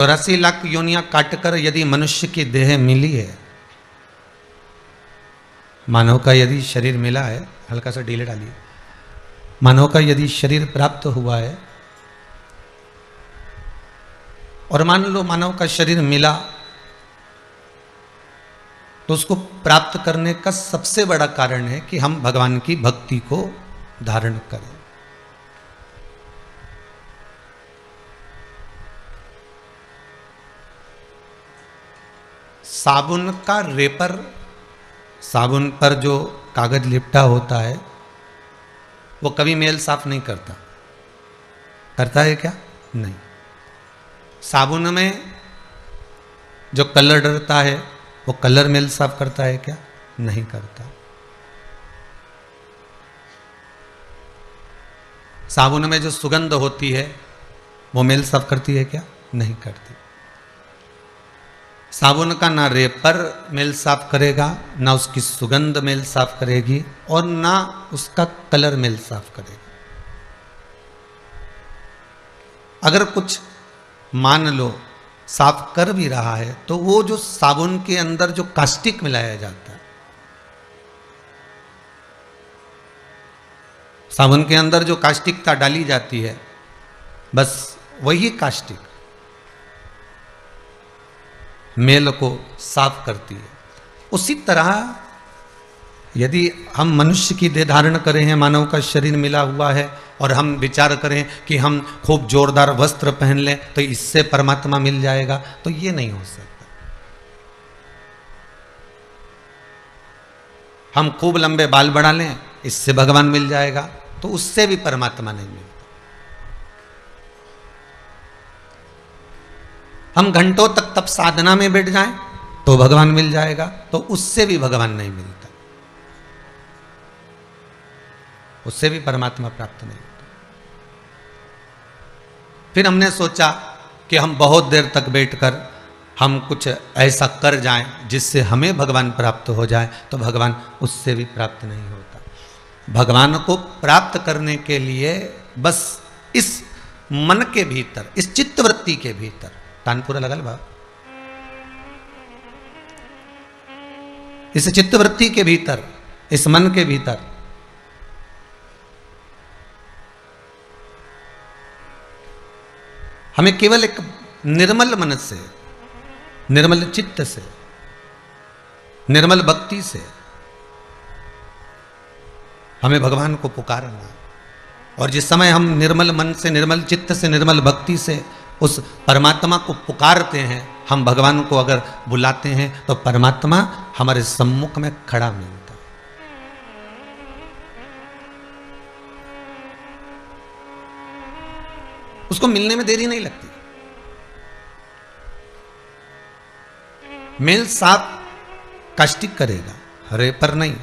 84 लाख योनियां काटकर यदि मनुष्य की देह मिली है, मानव का यदि शरीर मिला है, हल्का सा ढीले डालिए, मानव का यदि शरीर प्राप्त हुआ है और मान लो मानव का शरीर मिला, तो उसको प्राप्त करने का सबसे बड़ा कारण है कि हम भगवान की भक्ति को धारण करें। साबुन का रेपर, साबुन पर जो कागज लिपटा होता है वो कभी मेल साफ नहीं करता, करता है क्या? नहीं। साबुन में जो कलर डरता है वो कलर मेल साफ करता है क्या? नहीं करता। साबुन में जो सुगंध होती है वो मेल साफ करती है क्या? नहीं करती। साबुन का ना रेपर मेल साफ करेगा, ना उसकी सुगंध मेल साफ करेगी और ना उसका कलर मेल साफ करेगा। अगर कुछ मान लो साफ कर भी रहा है तो वो जो साबुन के अंदर जो कास्टिक मिलाया जाता है, साबुन के अंदर जो कास्टिकता डाली जाती है, बस वही कास्टिक मेल को साफ करती है। उसी तरह यदि हम मनुष्य की देह धारण करें हैं, मानव का शरीर मिला हुआ है और हम विचार करें कि हम खूब जोरदार वस्त्र पहन लें तो इससे परमात्मा मिल जाएगा, तो ये नहीं हो सकता। हम खूब लंबे बाल बढ़ा लें, इससे भगवान मिल जाएगा, तो उससे भी परमात्मा नहीं मिलता। हम घंटों तक तप साधना में बैठ जाएं तो भगवान मिल जाएगा, तो उससे भी भगवान नहीं मिलता, उससे भी परमात्मा प्राप्त नहीं होता। फिर हमने सोचा कि हम बहुत देर तक बैठकर हम कुछ ऐसा कर जाएं जिससे हमें भगवान प्राप्त हो जाए, तो भगवान उससे भी प्राप्त नहीं होता। भगवान को प्राप्त करने के लिए बस इस मन के भीतर, इस चित्तवृत्ति के भीतर, कान पूरा लगा लो, इस चित्तवृत्ति के भीतर, इस मन के भीतर हमें केवल एक निर्मल मन से, निर्मल चित्त से, निर्मल भक्ति से हमें भगवान को पुकारना। और जिस समय हम निर्मल मन से, निर्मल चित्त से, निर्मल भक्ति से उस परमात्मा को पुकारते हैं, हम भगवान को अगर बुलाते हैं, तो परमात्मा हमारे सम्मुख में खड़ा मिलता है। उसको मिलने में देरी नहीं लगती। मेल साफ कास्टिक करेगा, रेपर नहीं,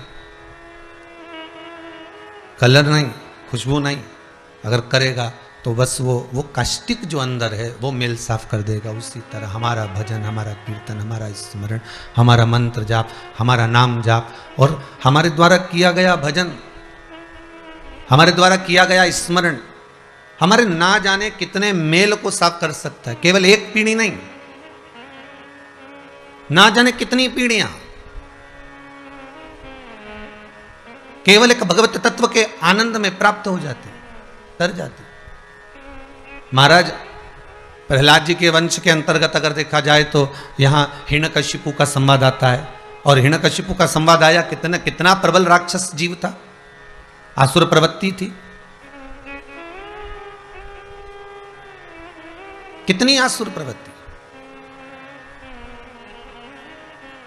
कलर नहीं, खुशबू नहीं, अगर करेगा तो बस वो कास्टिक जो अंदर है वो मेल साफ कर देगा। उसी तरह हमारा भजन, हमारा कीर्तन, हमारा स्मरण, हमारा मंत्र जाप, हमारा नाम जाप और हमारे द्वारा किया गया भजन, हमारे द्वारा किया गया स्मरण हमारे ना जाने कितने मेल को साफ कर सकता है। केवल एक पीढ़ी नहीं, ना जाने कितनी पीढ़ियां केवल एक भगवत तत्व के आनंद में प्राप्त हो जाती, तर जाती। महाराज प्रहलाद जी के वंश के अंतर्गत अगर देखा जाए तो यहां हिरण्यकशिपु का संवाद आता है, और हिरण्यकशिपु का संवाद आया, कितना प्रबल राक्षस जीव था, आसुर प्रवृत्ति थी, कितनी आसुर प्रवृत्ति,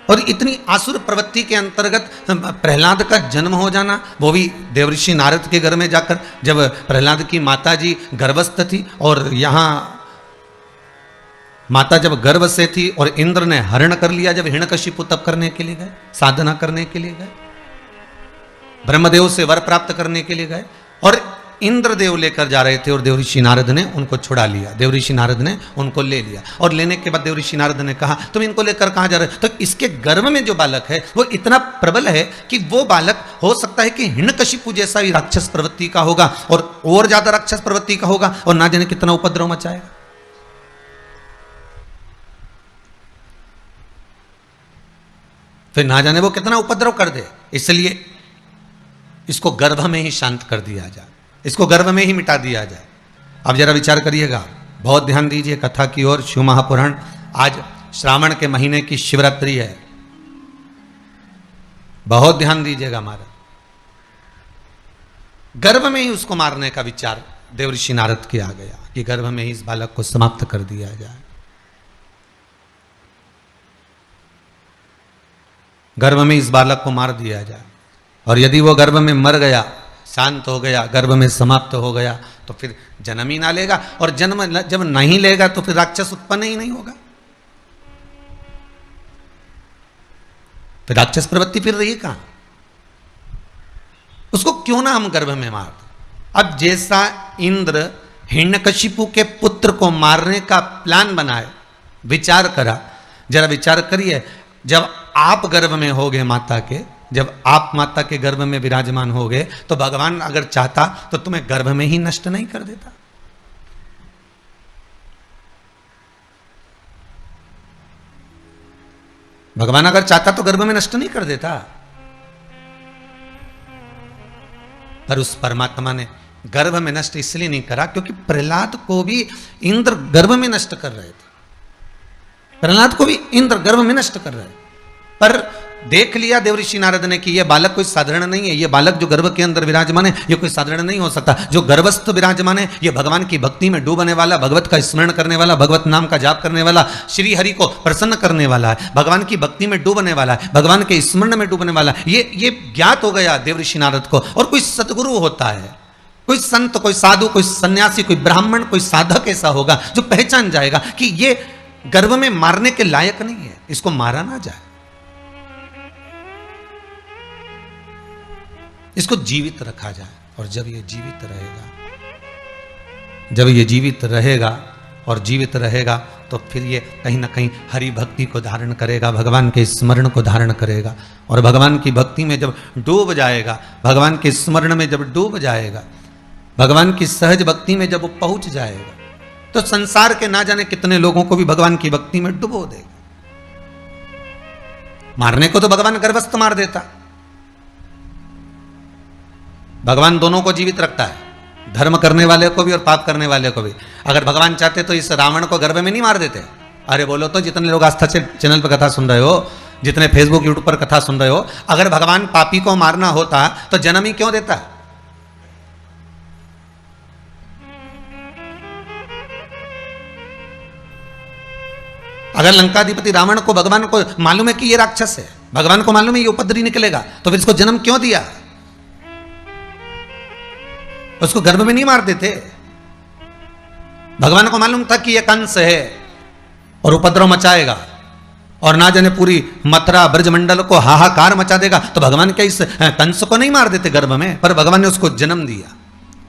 और इतनी आसुर प्रवृत्ति के अंतर्गत प्रहलाद का जन्म हो जाना, वो भी देवऋषि नारद के घर में जाकर, जब प्रहलाद की माता जी गर्भस्थ थी और यहां माता जब गर्भ से थी और इंद्र ने हरण कर लिया, जब हिरण्यकशिपु तप करने के लिए गए, साधना करने के लिए गए, ब्रह्मदेव से वर प्राप्त करने के लिए गए, और इंद्रदेव लेकर जा रहे थे और देवऋषि नारद ने उनको छुड़ा लिया। देवऋषि नारद ने उनको ले लिया, और लेने के बाद देवऋषि नारद ने कहा तुम इनको लेकर कहां जा रहे हो? तो इसके गर्भ में जो बालक है वो इतना प्रबल है कि वो बालक हो सकता है कि हिरण्यकशिपु जैसा ही राक्षस प्रवृत्ति का होगा, और ज्यादा राक्षस प्रवृत्ति का होगा, और ना जाने कितना उपद्रव मचाएगा। फिर ना जाने वो कितना उपद्रव कर दे। इसलिए इसको गर्भ में ही शांत कर दिया जाए, इसको गर्भ में ही मिटा दिया जाए। अब जरा विचार करिएगा, बहुत ध्यान दीजिए कथा की ओर। शिव महापुराण, आज श्रावण के महीने की शिवरात्रि है, बहुत ध्यान दीजिएगा हमारा। गर्भ में ही उसको मारने का विचार देवऋषि नारद के आ गया कि गर्भ में ही इस बालक को समाप्त कर दिया जाए। गर्भ में इस बालक को मार दिया जाए, और यदि वो गर्भ में मर गया, शांत हो गया, गर्भ में समाप्त हो गया, तो फिर जन्म ही ना लेगा, और जन्म जब नहीं लेगा तो फिर राक्षस उत्पन्न ही नहीं होगा, फिर राक्षस प्रवृत्ति फिर रही कहां? उसको क्यों ना हम गर्भ में मार दें। अब जैसा इंद्र हिरण्यकशिपु के पुत्र को मारने का प्लान बनाए, विचार करा, जरा विचार करिए, जब आप गर्भ में होगे माता के, जब आप माता के गर्भ में विराजमान होगे, तो भगवान अगर चाहता तो तुम्हें गर्भ में ही नष्ट नहीं कर देता। भगवान अगर चाहता तो गर्भ में नष्ट नहीं कर देता, पर उस परमात्मा ने गर्भ में नष्ट इसलिए नहीं करा क्योंकि प्रहलाद को भी इंद्र गर्भ में नष्ट कर रहे थे। प्रहलाद को भी इंद्र गर्भ में नष्ट कर रहे, पर देख लिया देवऋषि नारद ने कि यह बालक कोई साधारण नहीं है, यह बालक जो गर्भ के अंदर विराजमान है यह कोई साधारण नहीं हो सकता। जो गर्भस्थ विराजमान है यह भगवान की भक्ति में डूबने वाला, भगवत का स्मरण करने वाला, भगवत नाम का जाप करने वाला, श्री हरि को प्रसन्न करने वाला है, भगवान की भक्ति में डूबने वाला है, भगवान के स्मरण में डूबने वाला है। ये ज्ञात हो गया देवऋषि नारद को। और कोई सतगुरु होता है, कोई संत, कोई साधु, कोई सन्यासी, कोई ब्राह्मण, कोई साधक ऐसा होगा जो पहचान जाएगा कि ये गर्भ में मारने के लायक नहीं है, इसको मारा ना जाए, इसको जीवित रखा जाए। और जब ये जीवित रहेगा, जब ये जीवित रहेगा और जीवित रहेगा तो फिर ये कहीं ना कहीं हरि भक्ति को धारण करेगा, भगवान के स्मरण को धारण करेगा। और भगवान की भक्ति में जब डूब जाएगा, भगवान के स्मरण में जब डूब जाएगा, भगवान की सहज भक्ति में जब वो पहुंच जाएगा, तो संसार के ना जाने कितने लोगों को भी भगवान की भक्ति में डुबो देगा। मारने को तो भगवान गर्भस्थ मार देता, भगवान दोनों को जीवित रखता है, धर्म करने वाले को भी और पाप करने वाले को भी। अगर भगवान चाहते तो इस रावण को गर्भ में नहीं मार देते। अरे बोलो तो, जितने लोग आस्था चैनल पर कथा सुन रहे हो, जितने फेसबुक यूट्यूब पर कथा सुन रहे हो, अगर भगवान पापी को मारना होता तो जन्म ही क्यों देता? अगर लंकाधिपति रावण को भगवान को मालूम है कि ये राक्षस है, भगवान को मालूम है ये उपद्रवी निकलेगा, तो फिर इसको जन्म क्यों दिया? उसको गर्भ में नहीं मार देते। भगवान को मालूम था कि यह कंस है और उपद्रव मचाएगा और ना जाने पूरी मथुरा ब्रजमंडल को हाहाकार मचा देगा, तो भगवान क्या इस कंस को नहीं मार देते गर्भ में? पर भगवान ने उसको जन्म दिया।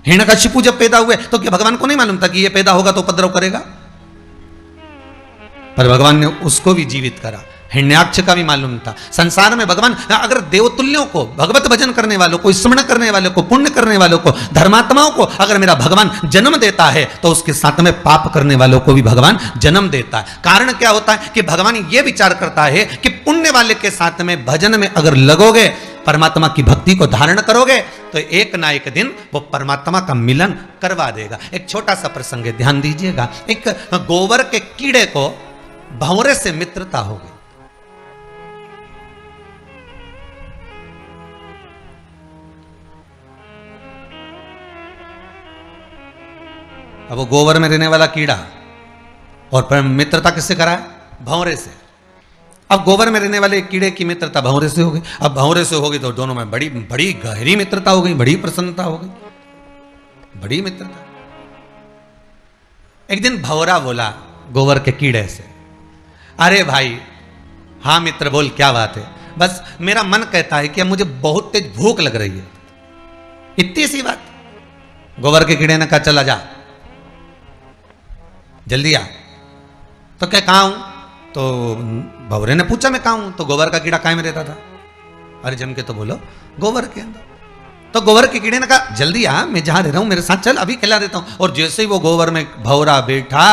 हिरण्यकशिपु जब पैदा हुए तो क्या भगवान को नहीं मालूम था कि यह पैदा होगा तो उपद्रव करेगा? पर भगवान ने उसको भी जीवित करा। हिरण्याक्ष का भी मालूम था। संसार में भगवान अगर देवतुल्यों को, भगवत भजन करने वालों को, स्मरण करने वालों को, पुण्य करने वालों को, धर्मात्माओं को अगर मेरा भगवान जन्म देता है तो उसके साथ में पाप करने वालों को भी भगवान जन्म देता है। कारण क्या होता है कि भगवान ये विचार करता है कि पुण्य वाले के साथ में भजन में अगर लगोगे, परमात्मा की भक्ति को धारण करोगे, तो एक ना एक दिन वो परमात्मा का मिलन करवा देगा। एक छोटा सा प्रसंग है, ध्यान दीजिएगा। एक गोबर के कीड़े को भंवरे से मित्रता हो गई। अब वो गोबर में रहने वाला कीड़ा और मित्रता किससे करा है? भंवरे से। अब गोबर में रहने वाले कीड़े की मित्रता भंवरे से हो गई। अब भंवरे से होगी तो दोनों में बड़ी बड़ी गहरी मित्रता हो गई, बड़ी प्रसन्नता हो गई, बड़ी मित्रता। एक दिन भंवरा बोला गोबर के कीड़े से, अरे भाई, हाँ मित्र बोल, क्या बात है? बस मेरा मन कहता है कि अब मुझे बहुत तेज भूख लग रही है। इतनी सी बात। गोबर के कीड़े ने कहा चला जा, जल्दी आ। तो क्या कहाँ हूं? तो भंवरे ने पूछा मैं कहाँ हूं? तो गोबर का कीड़ा काय में रहता था? अरे जम के तो बोलो, गोबर के अंदर। तो गोबर के कीड़े ने कहा जल्दी आ, मैं जहां रह रहा हूं मेरे साथ चल, अभी खिला देता हूं। और जैसे ही वो गोबर में भंवरा बैठा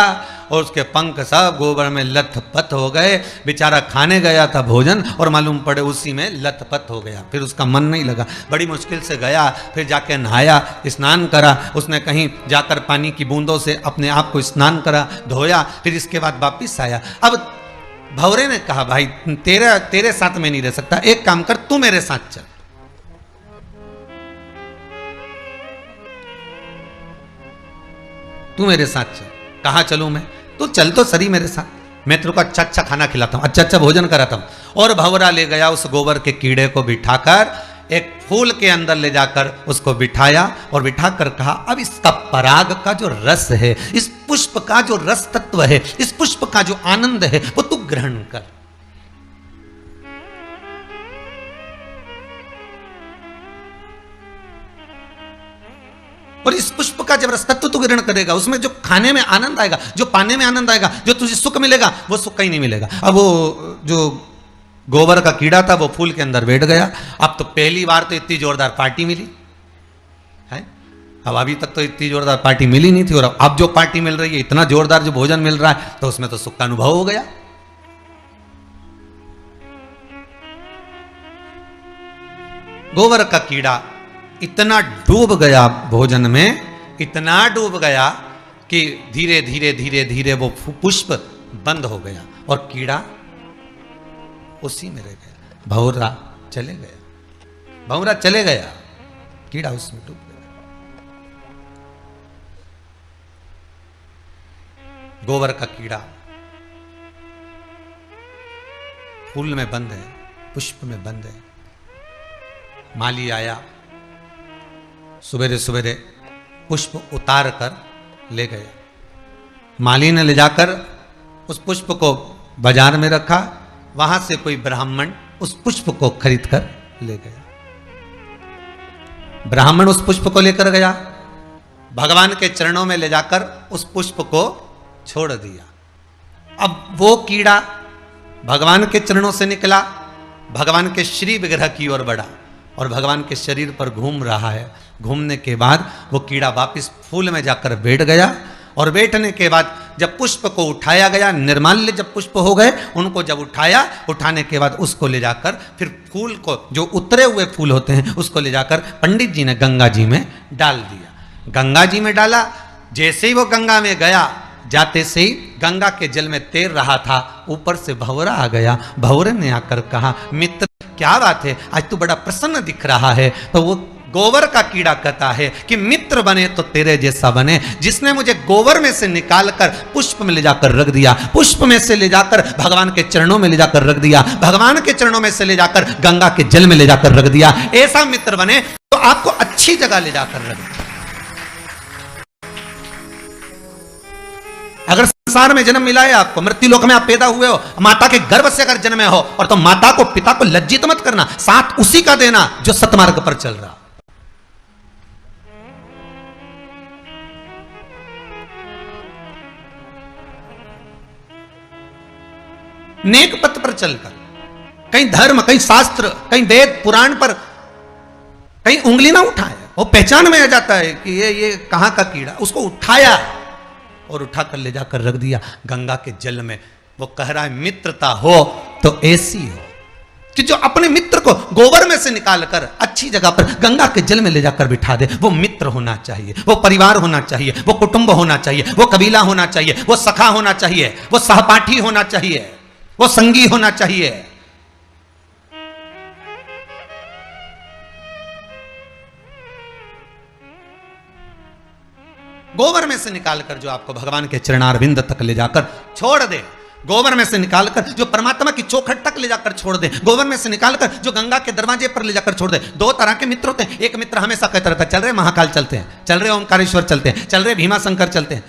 और उसके पंख सब गोबर में लथपथ हो गए। बेचारा खाने गया था भोजन और मालूम पड़े उसी में लथपथ हो गया। फिर उसका मन नहीं लगा, बड़ी मुश्किल से गया, फिर जाके नहाया, स्नान करा। उसने कहीं जाकर पानी की बूंदों से अपने आप को स्नान करा, धोया, फिर इसके बाद वापिस आया। अब भंवरे ने कहा, भाई तेरे साथ में नहीं रह सकता, एक काम कर, तू मेरे साथ चल। तू मेरे साथ चल। कहाँ चलूं मैं? तो चल तो सही मेरे साथ, मैं तेरे को अच्छा अच्छा खाना खिलाता हूं, अच्छा अच्छा भोजन कराता हूं। और भंवरा ले गया उस गोबर के कीड़े को बिठाकर एक फूल के अंदर ले जाकर उसको बिठाया और बिठाकर कहा, अब इसका पराग का जो रस है, इस पुष्प का जो रस तत्व है, इस पुष्प का जो आनंद है, वो तू ग्रहण कर। और इस पुष्प का जब रस तत्व तू ग्रहण करेगा, उसमें जो खाने में आनंद आएगा, जो पाने में आनंद आएगा, जो तुझे सुख मिलेगा, वो सुख कहीं नहीं मिलेगा। अब वो जो गोबर का कीड़ा था वो फूल के अंदर बैठ गया। अब तो पहली बार तो इतनी जोरदार पार्टी मिली है। अब अभी तक तो इतनी जोरदार पार्टी मिली नहीं थी, और अब जो पार्टी मिल रही है, इतना जोरदार जो भोजन मिल रहा है, तो उसमें तो सुख का अनुभव हो गया। गोबर का कीड़ा इतना डूब गया भोजन में, इतना डूब गया कि धीरे धीरे धीरे धीरे वो पुष्प बंद हो गया और कीड़ा उसी में रह गया। भंवरा चले गया, भंवरा चले गया, कीड़ा उसमें डूब गया। गोबर का कीड़ा फूल में बंद है, पुष्प में बंद है। माली आया, सवेरे सवेरे पुष्प उतार कर ले गया। माली ने ले जाकर उस पुष्प को बाजार में रखा, वहां से कोई ब्राह्मण उस पुष्प को खरीद कर ले गया। ब्राह्मण उस पुष्प को लेकर गया, भगवान के चरणों में ले जाकर उस पुष्प को छोड़ दिया। अब वो कीड़ा भगवान के चरणों से निकला, भगवान के श्री विग्रह की ओर बढ़ा और भगवान के शरीर पर घूम रहा है। घूमने के बाद वो कीड़ा वापस फूल में जाकर बैठ गया, और बैठने के बाद जब पुष्प को उठाया गया, निर्माल्य जब पुष्प हो गए, उनको जब उठाया, उठाने के बाद उसको ले जाकर फिर फूल को, जो उतरे हुए फूल होते हैं, उसको ले जाकर पंडित जी ने गंगा जी में डाल दिया। गंगा जी में डाला, जैसे ही वो गंगा में गया, जाते से ही गंगा के जल में तैर रहा था, ऊपर से भंवरा आ गया। भंवरे ने आकर कहा, मित्र क्या बात है, आज तू बड़ा प्रसन्न दिख रहा है। तो वो गोबर का कीड़ा कहता है कि मित्र बने तो तेरे जैसा बने, जिसने मुझे गोबर में से निकालकर पुष्प में ले जाकर रख दिया, पुष्प में से ले जाकर भगवान के चरणों में ले जाकर रख दिया, भगवान के चरणों में से ले जाकर गंगा के जल में ले जाकर रख दिया, ऐसा मित्र बने तो आपको अच्छी जगह ले जाकर रख दिया। अगर संसार में जन्म मिला है आपको, मृत्यु लोक में आप पैदा हुए हो, माता के गर्भ से अगर जन्मे हो, और तो माता को, पिता को लज्जित मत करना, साथ उसी का देना जो सतमार्ग पर चल रहा। नेक पथ पर चलकर, कहीं धर्म, कहीं शास्त्र, कहीं वेद पुराण पर कहीं उंगली ना उठाए, वो पहचान में आ जाता है कि ये कहां का कीड़ा। उसको उठाया और उठाकर ले जाकर रख दिया गंगा के जल में। वो कह रहा है, मित्रता हो तो ऐसी हो कि जो अपने मित्र को गोबर में से निकालकर अच्छी जगह पर गंगा के जल में ले जाकर बिठा दे। वो मित्र होना चाहिए, वो परिवार होना चाहिए, वो कुटुंब होना चाहिए, वो कबीला होना चाहिए, वो सखा होना चाहिए, वो सहपाठी होना चाहिए, वो संगी होना चाहिए। गोबर में से निकालकर जो आपको भगवान के चरणारविंद तक ले जाकर छोड़ दे, गोबर में से निकालकर जो परमात्मा की चौखट तक ले जाकर छोड़ दे, गोबर में से निकालकर जो गंगा के दरवाजे पर ले जाकर छोड़ दे। दो तरह के मित्र होते हैं। एक मित्र हमेशा कहता रहता है, चल रहे महाकाल चलते हैं, चल रहे ओंकारेश्वर चलते हैं, चल रहे भीमा शंकर चलते हैं,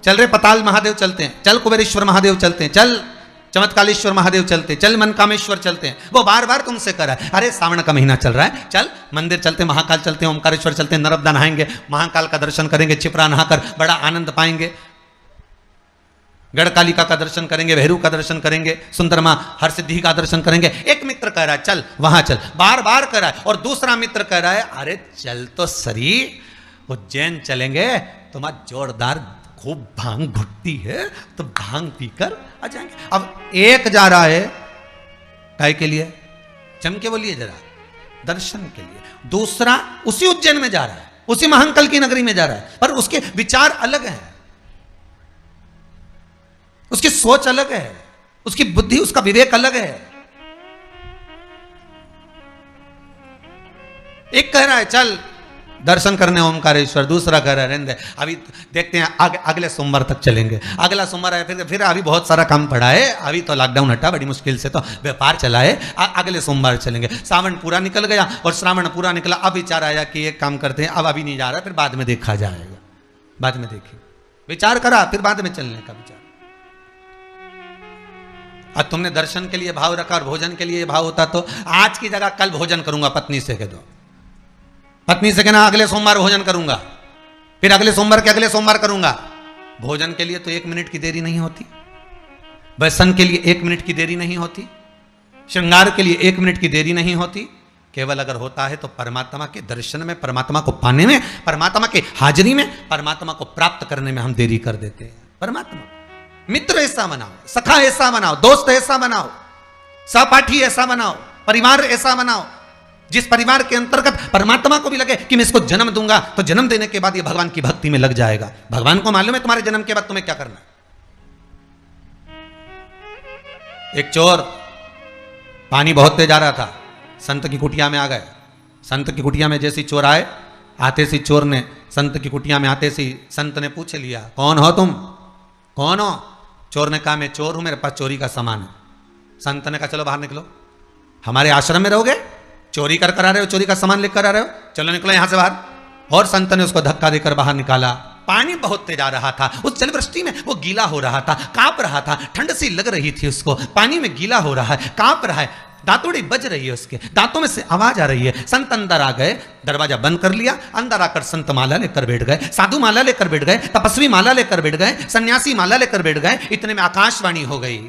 चल रहे पताल महादेव चलते हैं, चल कुबेरेश्वर महादेव चलते हैं, चल चमत्कालेश्वर महादेव चलते, चल मनकामेश्वर चलते हैं। वो बार बार तुमसे कह रहा है, अरे सावन का महीना चल रहा है, चल मंदिर चलते, महाकाल चलते हैं, ओंकारेश्वर चलते हैं, नर्मदा नहाएंगे, महाकाल का दर्शन करेंगे, छिपरा नहाकर बड़ा आनंद पाएंगे, गढ़कालिका का दर्शन करेंगे, भैरू का दर्शन करेंगे, सुंदरमा हरसिद्धि का दर्शन करेंगे। एक मित्र कह रहा है चल वहां चल, बार बार कह रहा है। और दूसरा मित्र कह रहा है, अरे चल तो सरी, उज्जैन चलेंगे, तुम्हारा जोरदार खूब भांग घुटती है तो भांग पीकर आ जाएंगे। अब एक जा रहा है काय के लिए, चमके बोलिए जरा, दर्शन के लिए। दूसरा उसी उज्जैन में जा रहा है, उसी महंकल की नगरी में जा रहा है, पर उसके विचार अलग हैं, उसकी सोच अलग है, उसकी बुद्धि, उसका विवेक अलग है। एक कह रहा है चल दर्शन करने ओमकारेश्वर, दूसरा कह रहा है रहने दे, अभी देखते हैं अगले सोमवार तक चलेंगे। अगला सोमवार है, फिर अभी बहुत सारा काम पड़ा है, अभी तो लॉकडाउन हटा बड़ी मुश्किल से, तो व्यापार चला है, अगले सोमवार चलेंगे। सावन पूरा निकल गया और श्रावण पूरा निकला, अब विचार आया कि एक काम करते हैं, अब अभी नहीं जा रहा, फिर बाद में देखा जाएगा, बाद में देखिए। विचार करा, फिर बाद में चलने का विचार। अब तुमने दर्शन के लिए भाव रखा और भोजन के लिए भाव होता तो आज की जगह कल भोजन करूंगा, पत्नी से कह दो, पत्नी से कहना अगले सोमवार भोजन करूंगा, फिर अगले सोमवार के अगले सोमवार करूंगा। भोजन के लिए तो 1 मिनट की देरी नहीं होती, व्यसन के लिए 1 मिनट की देरी नहीं होती, श्रृंगार के लिए 1 मिनट की देरी नहीं होती। केवल अगर होता है तो परमात्मा के दर्शन में, परमात्मा को पाने में, परमात्मा के हाजिरी में, परमात्मा को प्राप्त करने में हम देरी कर देते हैं। परमात्मा मित्र ऐसा बनाओ, सखा ऐसा बनाओ, दोस्त ऐसा बनाओ, सहपाठी ऐसा बनाओ, परिवार ऐसा बनाओ जिस परिवार के अंतर्गत परमात्मा को भी लगे कि मैं इसको जन्म दूंगा, तो जन्म देने के बाद ये भगवान की भक्ति में लग जाएगा। भगवान को मालूम है तुम्हारे जन्म के बाद तुम्हें क्या करना है। एक चोर पानी बहुत तेज आ रहा था, संत की कुटिया में आ गए। संत की कुटिया में जैसी चोर आए, आते सी चोर ने संत की कुटिया में आते सी संत ने पूछ लिया, कौन हो तुम, कौन हो? चोर ने कहा मैं चोर हूं, मेरे पास चोरी का सामान है। संत ने कहा चलो बाहर निकलो, हमारे आश्रम में रहोगे, चोरी कर आ रहे हो, चोरी का सामान लेकर आ रहे हो, चलो निकलो यहां से बाहर। और संत ने उसको धक्का देकर बाहर निकाला। पानी बहुत तेज आ रहा था, उस जलवृष्टि में वो गीला हो रहा था, कांप रहा था, ठंड सी लग रही थी उसको, पानी में गीला हो रहा है, कांप रहा है, दांतोड़ी बज रही है, उसके दांतों में से आवाज आ रही है। संत अंदर आ गए, दरवाजा बंद कर लिया, अंदर आकर संत माला लेकर बैठ गए, साधु माला लेकर बैठ गए, तपस्वी माला लेकर बैठ गए, सन्यासी माला लेकर बैठ गए। इतने में आकाशवाणी हो गई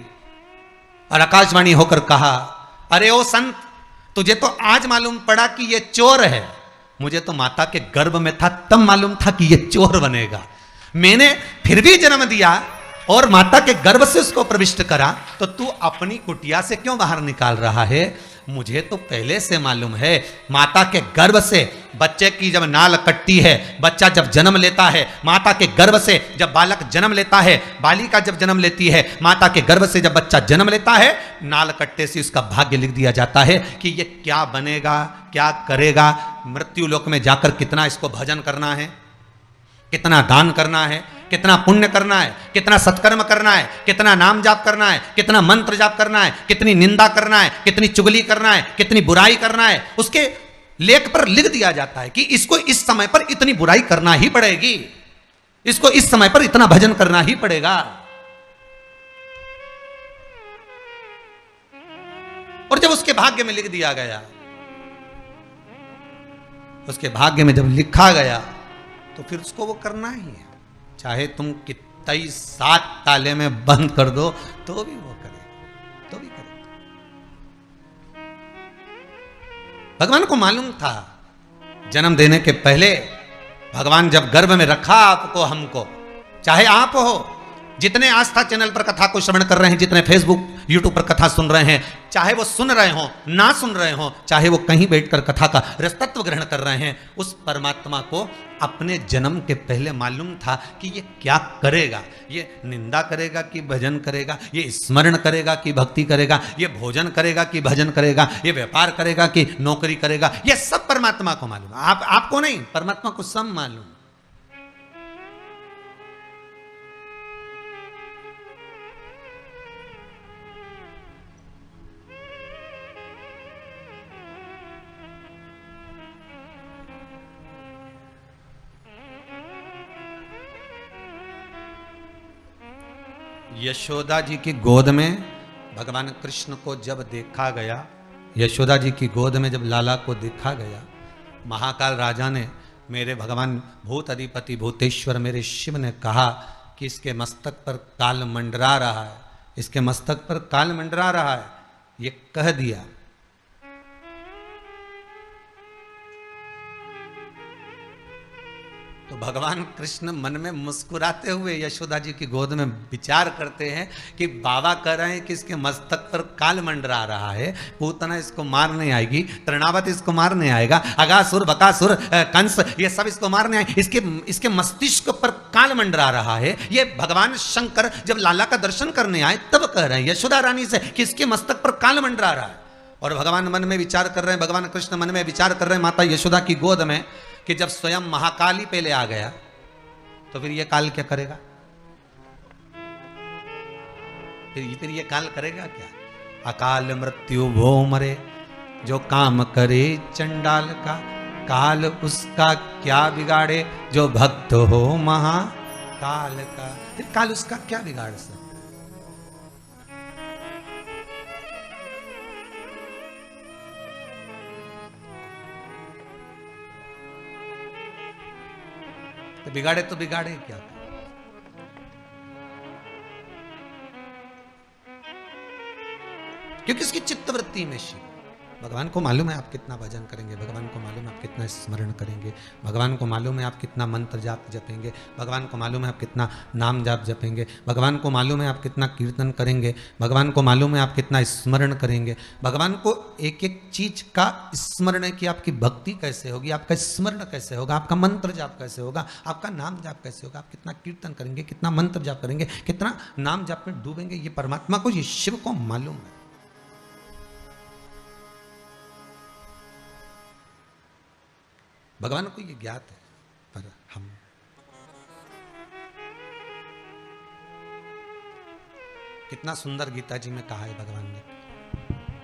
और आकाशवाणी होकर कहा, अरे ओ संत, तुझे तो आज मालूम पड़ा कि ये चोर है, मुझे तो माता के गर्भ में था तब मालूम था कि ये चोर बनेगा। मैंने फिर भी जन्म दिया और माता के गर्भ से उसको प्रविष्ट करा, तो तू अपनी कुटिया से क्यों बाहर निकाल रहा है? मुझे तो पहले से मालूम है, माता के गर्भ से बच्चे की जब नाल कटती है, बच्चा जब जन्म लेता है, माता के गर्भ से जब बालक जन्म लेता है, बालिका जब जन्म लेती है, माता के गर्भ से जब बच्चा जन्म लेता है, नाल कटते से उसका भाग्य लिख दिया जाता है कि ये क्या बनेगा, क्या करेगा, मृत्यु लोक में जाकर कितना इसको भजन करना है, कितना दान करना है, कितना पुण्य करना है, कितना सत्कर्म करना है, कितना नाम जाप करना है, कितना मंत्र जाप करना है, कितनी निंदा करना है, कितनी चुगली करना है, कितनी बुराई करना है, उसके लेख पर लिख दिया जाता है कि इसको इस समय पर इतनी बुराई करना ही पड़ेगी, इसको इस समय पर इतना भजन करना ही पड़ेगा। और जब उसके भाग्य में लिख दिया गया, उसके भाग्य में जब लिखा गया, तो फिर उसको वो करना ही है, चाहे तुम कितना ही 7 ताले में बंद कर दो तो भी वो करे, तो भी करे। भगवान को मालूम था जन्म देने के पहले, भगवान जब गर्भ में रखा आपको, हमको, चाहे आप हो, जितने आस्था चैनल पर कथा को श्रवण कर रहे हैं, जितने फेसबुक यूट्यूब पर कथा सुन रहे हैं, चाहे वो सुन रहे हो ना सुन रहे हो, चाहे वो कहीं बैठकर कथा का रसतत्व ग्रहण कर रहे हैं, उस परमात्मा को अपने जन्म के पहले मालूम था कि ये क्या करेगा, ये निंदा करेगा कि भजन करेगा, ये स्मरण करेगा कि भक्ति करेगा, ये भोजन करेगा कि भजन करेगा, ये व्यापार करेगा कि नौकरी करेगा, ये सब परमात्मा को मालूम। आपको नहीं, परमात्मा को सब मालूम। यशोदा जी की गोद में भगवान कृष्ण को जब देखा गया, यशोदा जी की गोद में जब लाला को देखा गया, महाकाल राजा ने, मेरे भगवान भूत अधिपति भूतेश्वर मेरे शिव ने कहा कि इसके मस्तक पर काल मंडरा रहा है, इसके मस्तक पर काल मंडरा रहा है, ये कह दिया। तो भगवान कृष्ण मन में मुस्कुराते हुए यशोदा जी की गोद में विचार करते हैं कि बाबा कह रहे हैं कि इसके मस्तक पर काल मंडरा रहा है, पूतना इसको मारने आएगी, तृणावत इसको मारने आएगा, अगासुर बकासुर कंस ये सब इसको मारने आए, इसके मस्तिष्क पर काल मंडरा रहा है। ये भगवान शंकर जब लाला का दर्शन करने आए तब कह रहे हैं यशोदा रानी से कि इसके मस्तक पर काल मंडरा रहा है। और भगवान मन में विचार कर रहे हैं, भगवान कृष्ण मन में विचार कर रहे हैं माता यशोदा की गोद में कि जब स्वयं महाकाली पहले आ गया तो फिर ये काल क्या करेगा, फिर ये काल करेगा क्या। अकाल मृत्यु भो मरे जो काम करे चंडाल का, काल उसका क्या बिगाड़े जो भक्त हो महाकाल का। फिर काल उसका क्या बिगाड़ सकता। तो बिगाड़े तो बिगाड़े क्या, क्योंकि उसकी चित्तवृत्ति में शिव। भगवान को मालूम है आप कितना भजन करेंगे, भगवान को मालूम है आप कितना स्मरण करेंगे, भगवान को मालूम है आप कितना मंत्र जाप जपेंगे, भगवान को मालूम है आप कितना नाम जाप जपेंगे, भगवान को मालूम है आप कितना कीर्तन करेंगे, भगवान को मालूम है आप कितना स्मरण करेंगे। भगवान को एक एक चीज का स्मरण है कि आपकी भक्ति कैसे होगी, आपका स्मरण कैसे होगा, आपका मंत्र जाप कैसे होगा, आपका नाम जाप कैसे होगा, आप कितना कीर्तन करेंगे, कितना मंत्र जाप करेंगे, कितना नाम जाप में डूबेंगे। ये परमात्मा को, ये शिव को मालूम है। भगवान को ये ज्ञात है, पर हम कितना सुंदर गीता जी में कहा है भगवान ने,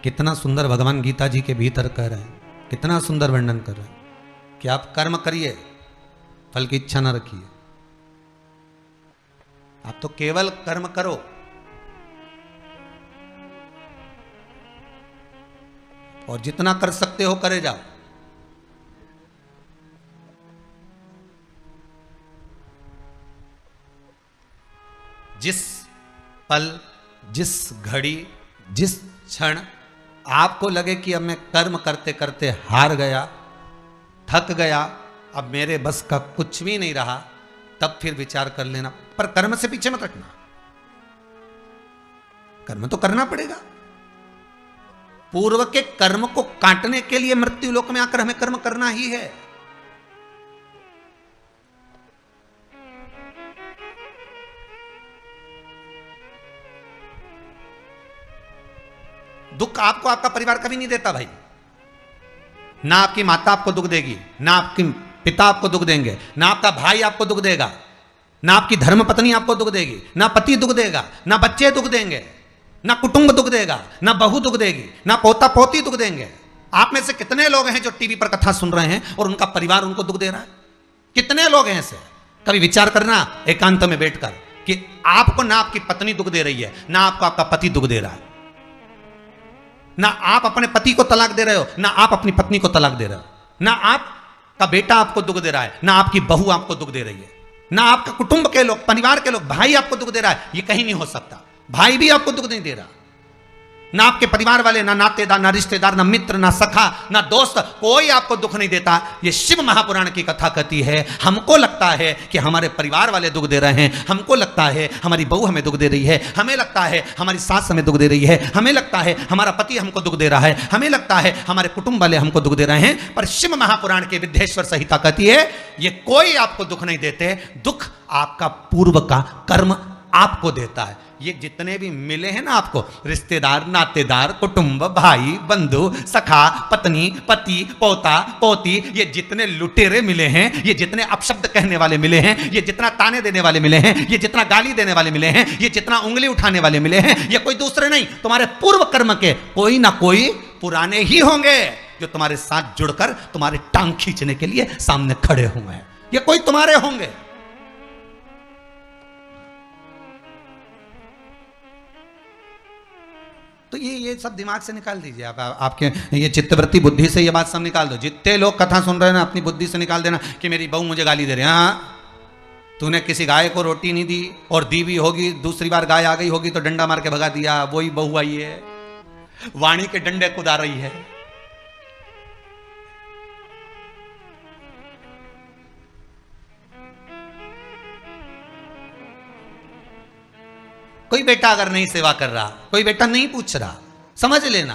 कितना सुंदर भगवान गीता जी के भीतर कह रहे हैं, कितना सुंदर वर्णन कर रहे हैं कि आप कर्म करिए, फल की इच्छा न रखिए। आप तो केवल कर्म करो, और जितना कर सकते हो करे जाओ। जिस पल, जिस घड़ी, जिस क्षण आपको लगे कि अब मैं कर्म करते करते हार गया, थक गया, अब मेरे बस का कुछ भी नहीं रहा, तब फिर विचार कर लेना। पर कर्म से पीछे मत हटना, कर्म तो करना पड़ेगा। पूर्व के कर्म को काटने के लिए मृत्यु लोक में आकर हमें कर्म करना ही है। दुख आपको आपका परिवार कभी नहीं देता भाई। ना आपकी माता आपको दुख देगी, ना आपके पिता आपको दुख देंगे, ना आपका भाई आपको दुख देगा, ना आपकी धर्म पत्नी आपको दुख देगी, ना पति दुख देगा, ना बच्चे दुख देंगे, ना कुटुंब दुख देगा, ना बहू दुख देगी, ना पोता पोती दुख देंगे। आप में से कितने लोग हैं जो टीवी पर कथा सुन रहे हैं और उनका परिवार उनको दुख दे रहा है? कितने लोग हैं ऐसे? कभी विचार करना एकांत में बैठकर कि आपको ना आपकी पत्नी दुख दे रही है, ना आपको आपका पति दुख दे रहा है, ना आप अपने पति को तलाक दे रहे हो, ना आप अपनी पत्नी को तलाक दे रहे हो, ना आपका बेटा आपको दुख दे रहा है, ना आपकी बहू आपको दुख दे रही है, ना आपका कुटुंब के लोग, परिवार के लोग, भाई आपको दुख दे रहा है। ये कहीं नहीं हो सकता। भाई भी आपको दुख नहीं दे रहा, ना आपके परिवार वाले, ना नातेदार, ना रिश्तेदार, ना मित्र, ना सखा, ना दोस्त, कोई आपको दुख नहीं देता। ये शिव महापुराण की कथा कहती है। हमको लगता है कि हमारे परिवार वाले दुख दे रहे हैं, हमको लगता है हमारी बहू हमें दुख दे रही है, हमें लगता है हमारी सास हमें दुख दे रही है, हमें लगता है हमारा पति हमको दुख दे रहा है, हमें लगता है हमारे कुटुंब वाले हमको दुख दे रहे हैं। पर शिव महापुराण के विद्येश्वर संहिता कहती है ये कोई आपको दुख नहीं देते। दुख आपका पूर्व का कर्म आपको देता है। ये जितने भी मिले हैं ना आपको, रिश्तेदार, नातेदार, कुटुंब, भाई, बंधु, सखा, पत्नी, पति, पोता, पोती, ये जितने लुटेरे मिले हैं, ये जितने अपशब्द कहने वाले मिले हैं, ये जितना ताने देने वाले मिले हैं, ये जितना गाली देने वाले मिले हैं, ये जितना उंगली उठाने वाले मिले हैं, ये कोई दूसरे नहीं, तुम्हारे पूर्व कर्म के कोई ना कोई पुराने ही होंगे जो तुम्हारे साथ जुड़कर तुम्हारे टांग खींचने के लिए सामने खड़े हुए हैं। ये कोई तुम्हारे होंगे। तो ये सब दिमाग से निकाल दीजिए आप, आपके ये चित्तवृत्ति बुद्धि से ये बात सब निकाल दो। जितने लोग कथा सुन रहे हैं ना, अपनी बुद्धि से निकाल देना कि मेरी बहू मुझे गाली दे रही है। हाँ, तूने किसी गाय को रोटी नहीं दी और दी भी होगी, दूसरी बार गाय आ गई होगी तो डंडा मार के भगा दिया, वही बहू आई है, वाणी के डंडे कुदा रही है। कोई बेटा अगर नहीं सेवा कर रहा, कोई बेटा नहीं पूछ रहा, समझ लेना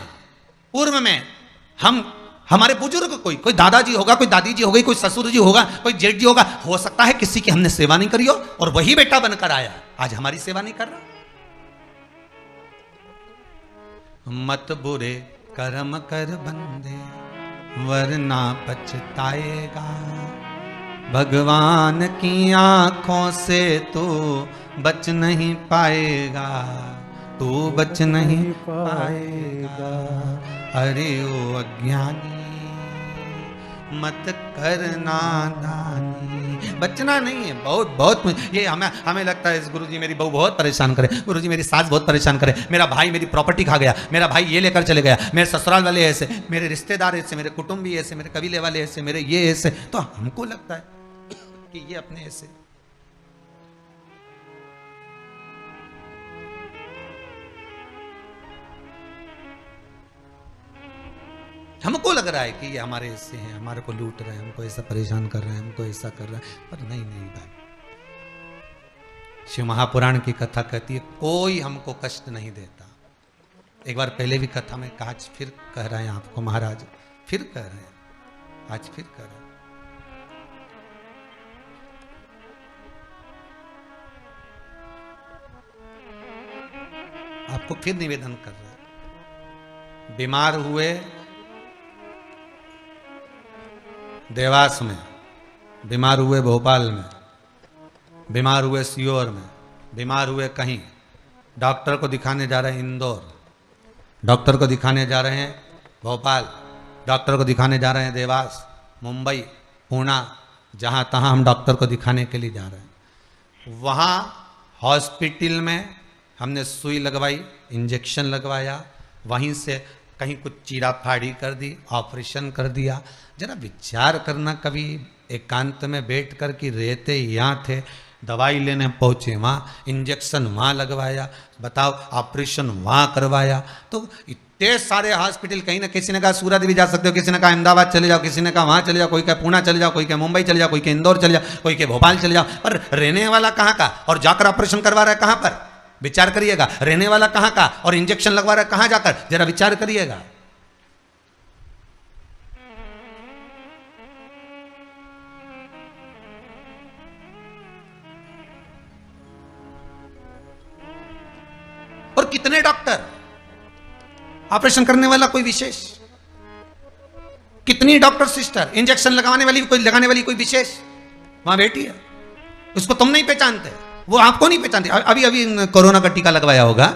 पूर्व में हमारे बुजुर्ग कोई दादाजी होगा, कोई दादी जी होगी, कोई ससुर जी होगा, कोई जेठ जी होगा, हो सकता है किसी की हमने सेवा नहीं करी हो और वही बेटा बनकर आया, आज हमारी सेवा नहीं कर रहा। मत बुरे कर्म कर बंदे वरना पछताएगा, भगवान की आंखों से तू बच नहीं पाएगा, तू बच नहीं पाएगा। अरे ओ अज्ञानी मत करना दानी, बचना नहीं है। बहुत ये हमें लगता है गुरुजी मेरी बहू बहुत परेशान करे, गुरुजी मेरी सास बहुत परेशान करे, मेरा भाई मेरी प्रॉपर्टी खा गया, मेरा भाई ये लेकर चले गया, मेरे ससुराल वाले ऐसे, मेरे रिश्तेदार ऐसे, मेरे कुटुंबी ऐसे, मेरे कबीले वाले ऐसे, मेरे ये ऐसे। तो हमको लगता है कि ये अपने ऐसे। हमको लग रहा है कि ये हमारे ऐसे हैं, हमारे को लूट रहे हैं, हमको ऐसा परेशान कर रहे हैं, हमको ऐसा कर रहे हैं, पर नहीं भाई। शिव महापुराण की कथा कहती है कोई हमको कष्ट नहीं देता। एक बार पहले भी कथा में कहा, आज फिर कह रहे हैं आपको महाराज, फिर कह रहे हैं, आज फिर कह रहे हैं। आपको फिर निवेदन कर रहे हैं, बीमार हुए देवास में, बीमार हुए भोपाल में, बीमार हुए सीहोर में, बीमार हुए कहीं, डॉक्टर को दिखाने जा रहे हैं इंदौर, डॉक्टर को दिखाने जा रहे हैं भोपाल, डॉक्टर को दिखाने जा रहे हैं देवास, मुंबई, पुणे, जहाँ तहाँ हम डॉक्टर को दिखाने के लिए जा रहे हैं। वहाँ हॉस्पिटल में हमने सुई लगवाई, इंजेक्शन लगवाया, वहीं से कहीं कुछ चीरा फाड़ी कर दी, ऑपरेशन कर दिया। जरा विचार करना, कभी एकांत में बैठ कर कि रहते यहाँ थे, दवाई लेने पहुँचे वहाँ, इंजेक्शन वहाँ लगवाया, बताओ ऑपरेशन वहाँ करवाया। तो इतने सारे हॉस्पिटल, कहीं ना किसी ने कहा सूरत भी जा सकते हो, किसी ने कहा अहमदाबाद चले जाओ, किसी ने कहा वहाँ चले जाओ, कोई कहा पुणे चले जाओ, कोई कहा मुंबई चले जाओ, कोई कहा इंदौर चले जाओ, कोई कहा भोपाल चले जाओ। पर रहने वाला कहाँ का और जाकर ऑपरेशन करवा रहा है कहाँ पर? विचार करिएगा। रहने वाला कहाँ का और इंजेक्शन लगवा रहा है कहाँ जाकर? जरा विचार करिएगा। और कितने डॉक्टर, ऑपरेशन करने वाला कोई विशेष, कितनी डॉक्टर सिस्टर, इंजेक्शन लगाने वाली कोई विशेष वहां बैठी है, उसको तुम नहीं पहचानते, वो आपको नहीं पहचानती। अभी कोरोना का टीका लगवाया होगा,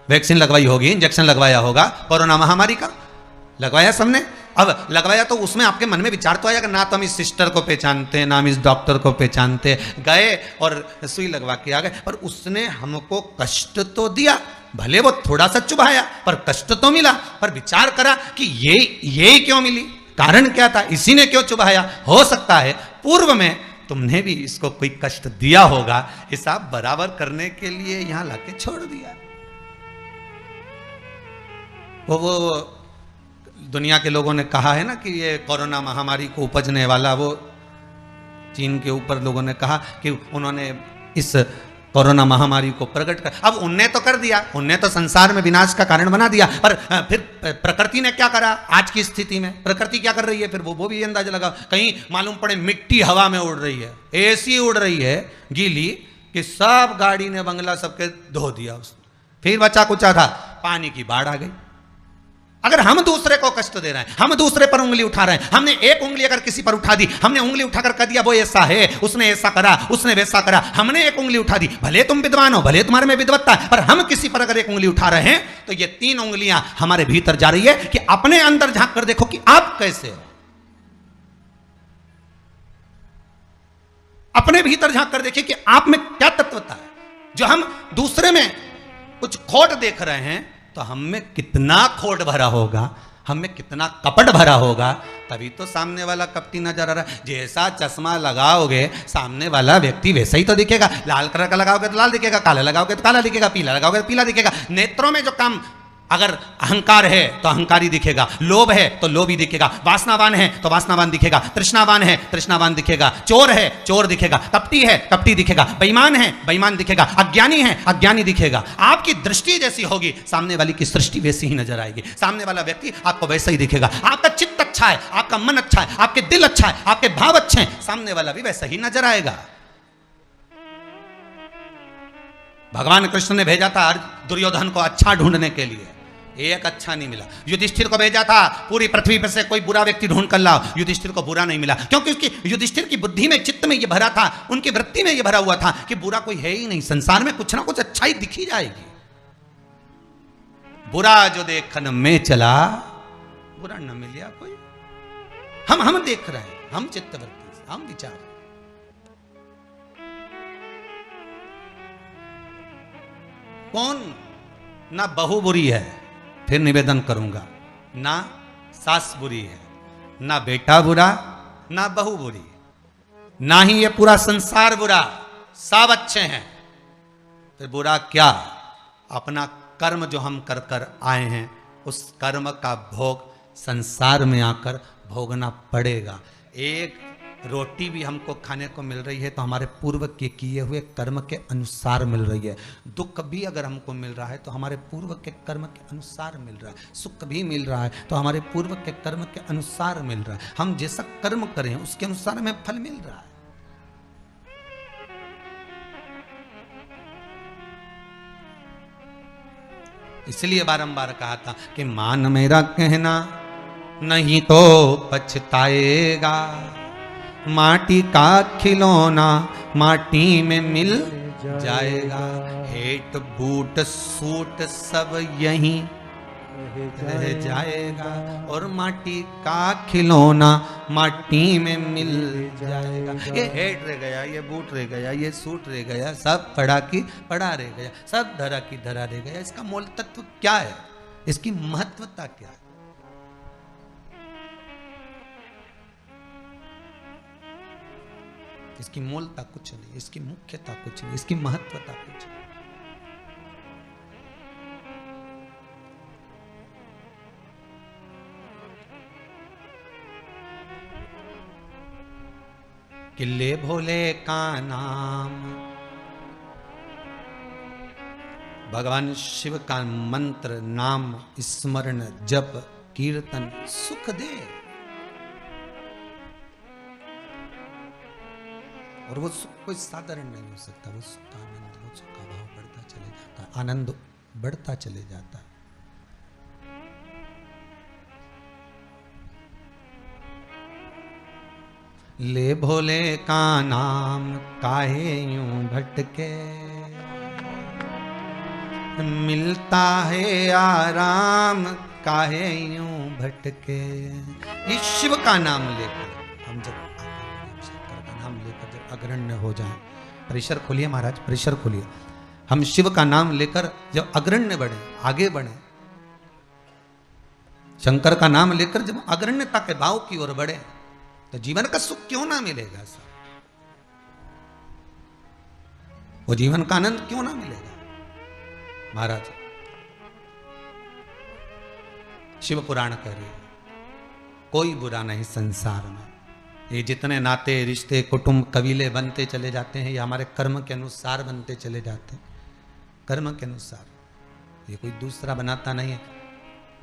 वैक्सीन लगवाई होगी, इंजेक्शन लगवाया होगा, कोरोना महामारी का लगवाया सबने। अब लगवाया तो उसमें आपके मन में विचार तो आएगा, ना तो हम इस सिस्टर को पहचानते, ना हम इस डॉक्टर को पहचानते, गए और सुई लगवा के आ गए, पर उसने हमको कष्ट तो दिया, भले वो थोड़ा सा चुभाया पर कष्ट तो मिला। पर विचार करा कि ये क्यों मिली, कारण क्या था, इसी ने क्यों चुभाया। हो सकता है पूर्व में तुमने भी इसको कोई कष्ट दिया होगा, हिसाब बराबर करने के लिए यहां लाके छोड़ दिया। वो दुनिया के लोगों ने कहा है ना कि ये कोरोना महामारी को उपजने वाला, वो चीन के ऊपर लोगों ने कहा कि उन्होंने इस कोरोना महामारी को प्रकट कर, अब उनने तो कर दिया, उनने तो संसार में विनाश का कारण बना दिया, पर फिर प्रकृति ने क्या करा आज की स्थिति में, प्रकृति क्या कर रही है फिर वो भी अंदाजा लगा। कहीं मालूम पड़े मिट्टी हवा में उड़ रही है, ऐसी उड़ रही है गीली कि सब गाड़ी ने बंगला सबके धो दिया उसने, फिर बचा कुचा था, पानी की बाढ़ आ गई। अगर हम दूसरे को कष्ट दे रहे हैं, हम दूसरे पर उंगली उठा रहे हैं, हमने एक उंगली अगर किसी पर उठा दी, हमने उंगली उठाकर कह दिया वो ऐसा है, उसने ऐसा करा, उसने वैसा करा, हमने एक उंगली उठा दी, भले तुम विद्वान हो, भले तुम्हारे में विद्वत्ता है, पर हम किसी पर अगर एक उंगली उठा रहे हैं तो ये 3 उंगलियां हमारे भीतर जा रही है कि अपने अंदर झांक कर देखो कि आप कैसे हो, अपने भीतर झांक कर देखिए कि आप में क्या तत्वता है। जो हम दूसरे में कुछ खोट देख रहे हैं तो हम में कितना खोट भरा होगा, हम में कितना कपट भरा होगा, तभी तो सामने वाला कपटी नजर आ रहा है। जैसा चश्मा लगाओगे सामने वाला व्यक्ति वैसा ही तो दिखेगा, लाल कलर का लगाओगे तो लाल दिखेगा, काला लगाओगे तो काला दिखेगा, पीला लगाओगे तो पीला दिखेगा। नेत्रों में जो काम अगर अहंकार है तो अहंकारी दिखेगा, लोभ है तो लोभी दिखेगा, वासनावान है तो वासनावान दिखेगा, तृष्णावान है तृष्णावान दिखेगा, चोर है चोर दिखेगा, कपटी है कपटी दिखेगा, बेईमान है बेईमान दिखेगा, अज्ञानी है अज्ञानी दिखेगा। आपकी दृष्टि जैसी होगी सामने वाली की सृष्टि वैसी ही नजर आएगी, सामने वाला व्यक्ति आपको वैसा ही दिखेगा। आपका चित्त अच्छा है, आपका मन अच्छा है, आपके दिल अच्छा है, आपके भाव अच्छे हैं, सामने वाला भी वैसा ही नजर आएगा। भगवान कृष्ण ने भेजा था दुर्योधन को अच्छा ढूंढने के लिए, एक अच्छा नहीं मिला। युधिष्ठिर को भेजा था पूरी पृथ्वी पर से कोई बुरा व्यक्ति ढूंढ कर लाओ, युधिष्ठिर को बुरा नहीं मिला, क्योंकि उसकी युधिष्ठिर की बुद्धि में चित्त में ये भरा था, उनकी वृत्ति में ये भरा हुआ था कि बुरा कोई है ही नहीं, संसार में कुछ ना कुछ अच्छा ही दिखी जाएगी। बुरा जो देखन में चला बुरा न मिलिया कोई। हम देख रहे हैं, हम चित्तवृत्ति से हम विचार, कौन ना बहू बुरी है, फिर निवेदन करूंगा, ना सास बुरी है, ना बेटा बुरा, ना बहू बुरी, ना ही ये पूरा संसार बुरा, सब अच्छे हैं। फिर बुरा क्या? अपना कर्म जो हम कर कर आए हैं उस कर्म का भोग संसार में आकर भोगना पड़ेगा। एक रोटी भी हमको खाने को मिल रही है तो हमारे पूर्व के किए हुए कर्म के अनुसार मिल रही है। दुख भी अगर हमको मिल रहा है तो हमारे पूर्व के कर्म के अनुसार मिल रहा है। सुख भी मिल रहा है तो हमारे पूर्व के कर्म के अनुसार मिल रहा है। हम जैसा कर्म करें उसके अनुसार हमें फल मिल रहा है। इसलिए बारंबार कहा था कि मान मेरा कहना नहीं तो पछताएगा, माटी का खिलौना माटी में मिल जाएगा, हेट बूट सूट सब यहीं रह जाएगा, और माटी का खिलौना माटी में मिल जाएगा। ये हेट रह गया, ये बूट रह गया, ये सूट रह गया, सब पड़ा की पड़ा रह गया, सब धरा की धरा रह गया। इसका मूल तत्व क्या है? इसकी महत्वता क्या है? इसकी मूलता कुछ नहीं, इसकी मुख्यता कुछ नहीं, इसकी महत्वता कुछ नहीं। किले भोले का नाम, भगवान शिव का मंत्र, नाम स्मरण जप कीर्तन सुख दे, और वो सुख कोई साधारण नहीं हो सकता। वो सुख का आनंद, वो सुख का भाव बढ़ता चले जाता है, आनंद बढ़ता चले जाता है। ले भोले का नाम काहे यूं भटके, मिलता है आराम काहे यूं भटके। ये शिव का नाम लेकर हम जब नाम लेकर जब अग्रण्य हो जाएं, परिसर खोलिए महाराज, परिसर खोलिए। हम शिव का नाम लेकर जब अग्रण्य बढ़े, आगे बढ़े, शंकर का नाम लेकर जब अग्रण्यता के भाव की ओर बढ़े, तो जीवन का सुख क्यों ना मिलेगा सर? वो जीवन का आनंद क्यों ना मिलेगा महाराज? शिव पुराण कह रही है कोई बुरा नहीं संसार में। ये जितने नाते रिश्ते कुटुंब कबीले बनते चले जाते हैं, ये हमारे कर्म के अनुसार बनते चले जाते हैं, कर्म के अनुसार। ये कोई दूसरा बनाता नहीं है।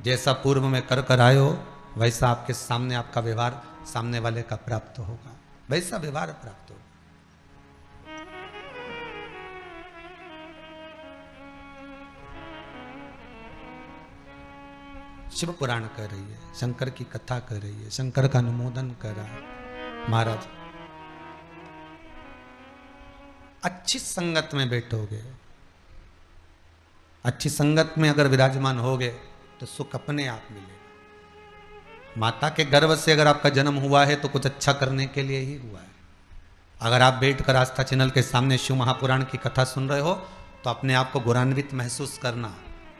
जैसा पूर्व में कर कर आए हो वैसा आपके सामने आपका व्यवहार सामने वाले का प्राप्त होगा, वैसा व्यवहार प्राप्त होगा। शिव पुराण कर रही है, शंकर की कथा कर रही है, शंकर का अनुमोदन कर रहा है महाराज। अच्छी संगत में बैठोगे, अच्छी संगत में अगर विराजमान होगे तो सुख अपने आप मिलेगा। माता के गर्भ से अगर आपका जन्म हुआ है तो कुछ अच्छा करने के लिए ही हुआ है। अगर आप बैठकर आस्था चैनल के सामने शिव महापुराण की कथा सुन रहे हो तो अपने आप को गौरवान्वित महसूस करना।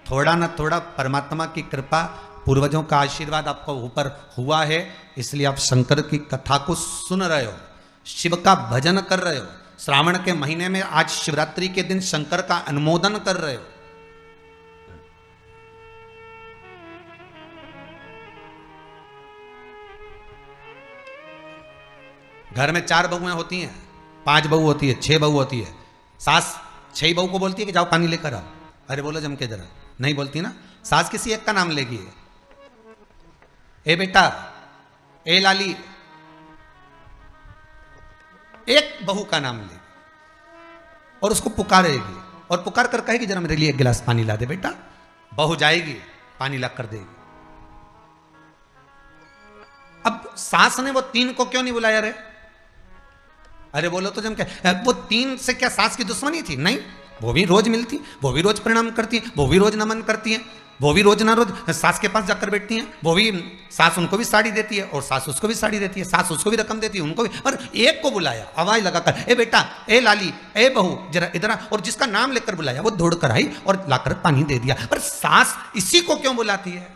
थोड़ा ना थोड़ा परमात्मा की कृपा, पूर्वजों का आशीर्वाद आपको ऊपर हुआ है, इसलिए आप शंकर की कथा को सुन रहे हो, शिव का भजन कर रहे हो। श्रावण के महीने में आज शिवरात्रि के दिन शंकर का अनुमोदन कर रहे हो। घर में 4 बहुएं होती हैं, 5 बहू होती है, 6 बहू होती है। सास 6 बहू को बोलती है कि जाओ पानी लेकर आओ, अरे बोलो जम के जरा, नहीं बोलती ना। सास किसी एक का नाम लेगी, ए बेटा, ए लाली, एक बहू का नाम लेगी और उसको पुकारेगी और पुकार कर कहेगी जरा मेरे लिए 1 गिलास पानी ला दे बेटा। बहू जाएगी, पानी ला कर देगी। अब सास ने वो 3 को क्यों नहीं बुलाया रे? अरे बोलो तो जम क्या, वो 3 से क्या सास की दुश्मनी थी? नहीं, वो भी रोज मिलती, वो भी रोज प्रणाम करती है, वो भी रोज नमन करती है, वो भी रोज ना रोज सास के पास जाकर बैठती हैं। वो भी, सास उनको भी साड़ी देती है और सास उसको भी साड़ी देती है, सास उसको भी रकम देती है, उनको भी। और एक को बुलाया आवाज लगाकर, ए बेटा, ए लाली, ए बहू, जरा इधर आ, और जिसका नाम लेकर बुलाया वो दौड़ कर आई और लाकर पानी दे दिया। पर सास इसी को क्यों बुलाती है?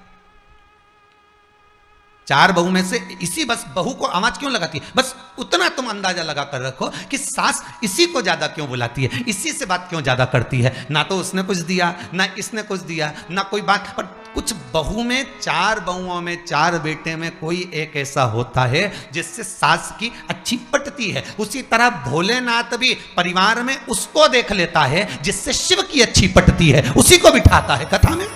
4 बहू में से इसी बस बहू को आवाज क्यों लगाती है? बस उतना तुम अंदाजा लगा कर रखो कि सास इसी को ज्यादा क्यों बुलाती है, इसी से बात क्यों ज्यादा करती है। ना तो उसने कुछ दिया, ना इसने कुछ दिया, ना कोई बात। पर कुछ बहू में, 4 बहुओं में, 4 बेटे में कोई एक ऐसा होता है जिससे सास की अच्छी पटती है। उसी तरह भोलेनाथ भी परिवार में उसको देख लेता है जिससे शिव की अच्छी पटती है, उसी को बिठाता है कथा में।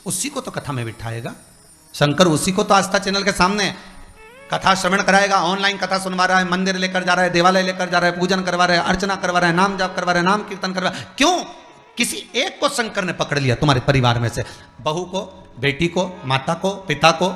उसी को तो कथा में बिठाएगा शंकर, उसी को तो आस्था चैनल के सामने कथा श्रवण कराएगा। ऑनलाइन कथा सुनवा रहा है, मंदिर लेकर जा रहा है, देवालय लेकर जा रहा है, पूजन करवा रहा है, अर्चना करवा रहा है, नाम जाप करवा रहा है, नाम कीर्तन करवा रहा है। क्यों? किसी एक को शंकर ने पकड़ लिया तुम्हारे परिवार में से, बहू को, बेटी को, माता को, पिता को।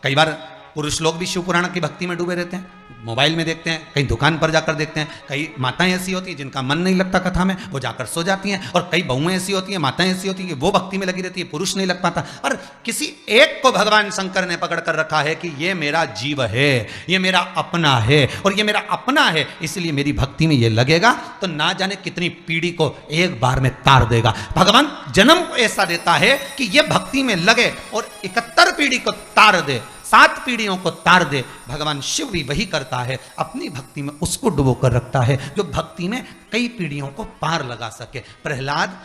कई बार पुरुष लोग भी शिव पुराण की भक्ति में डूबे रहते हैं, मोबाइल में देखते हैं, कहीं दुकान पर जाकर देखते हैं। कई माताएं ऐसी होती हैं जिनका मन नहीं लगता कथा में, वो जाकर सो जाती हैं। और कई बहुएं ऐसी होती हैं, माताएं ऐसी होती हैं कि वो भक्ति में लगी रहती है, पुरुष नहीं लग पाता। और किसी एक को भगवान शंकर ने पकड़ कर रखा है कि ये मेरा जीव है, ये मेरा अपना है, और ये मेरा अपना है, इसलिए मेरी भक्ति में ये लगेगा तो ना जाने कितनी पीढ़ी को एक बार में तार देगा। भगवान जन्म ऐसा देता है कि ये भक्ति में लगे और 71 पीढ़ी को तार दे, 7 पीढ़ियों को तार दे। भगवान शिव भी वही करता है, अपनी भक्ति में उसको डुबो कर रखता है जो भक्ति में कई पीढ़ियों को पार लगा सके। प्रहलाद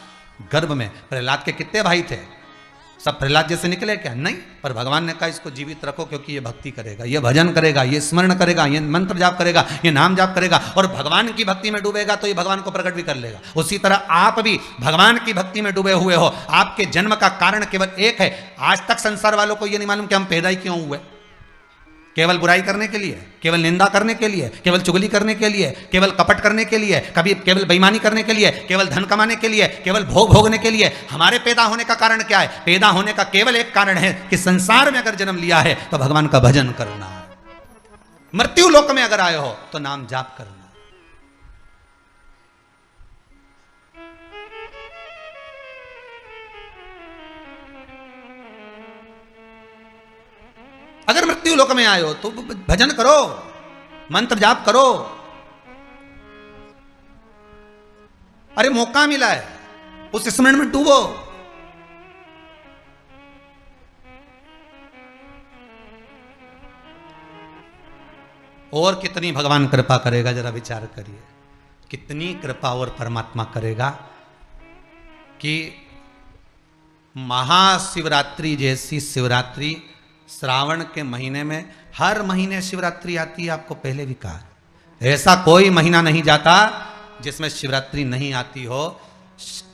गर्भ में, प्रहलाद के कितने भाई थे? सब प्रहलाद जैसे निकले क्या? नहीं, पर भगवान ने कहा इसको जीवित रखो क्योंकि ये भक्ति करेगा, ये भजन करेगा, ये स्मरण करेगा, ये मंत्र जाप करेगा, ये नाम जाप करेगा, और भगवान की भक्ति में डूबेगा तो ये भगवान को प्रकट भी कर लेगा। उसी तरह आप भी भगवान की भक्ति में डूबे हुए हो। आपके जन्म का कारण केवल एक है। आज तक संसार वालों को ये नहीं मालूम कि हम पैदा ही क्यों हुए। केवल बुराई करने के लिए, केवल निंदा करने के लिए, केवल चुगली करने के लिए, केवल कपट करने के लिए, कभी केवल बेईमानी करने के लिए, केवल धन कमाने के लिए, केवल भोग भोगने के लिए। हमारे पैदा होने का कारण क्या है? पैदा होने का केवल एक कारण है कि संसार में अगर जन्म लिया है तो भगवान का भजन करना है। मृत्यु लोक में अगर आए हो तो नाम जाप करना। अगर मृत्यु लोक में आए हो तो भजन करो, मंत्र जाप करो। अरे मौका मिला है, उस स्मरण में डूबो। और कितनी भगवान कृपा करेगा, जरा विचार करिए। कितनी कृपा और परमात्मा करेगा कि महाशिवरात्रि जैसी शिवरात्रि श्रावण के महीने में, हर महीने शिवरात्रि आती है। आपको पहले भी कहा, ऐसा कोई महीना नहीं जाता जिसमें शिवरात्रि नहीं आती हो।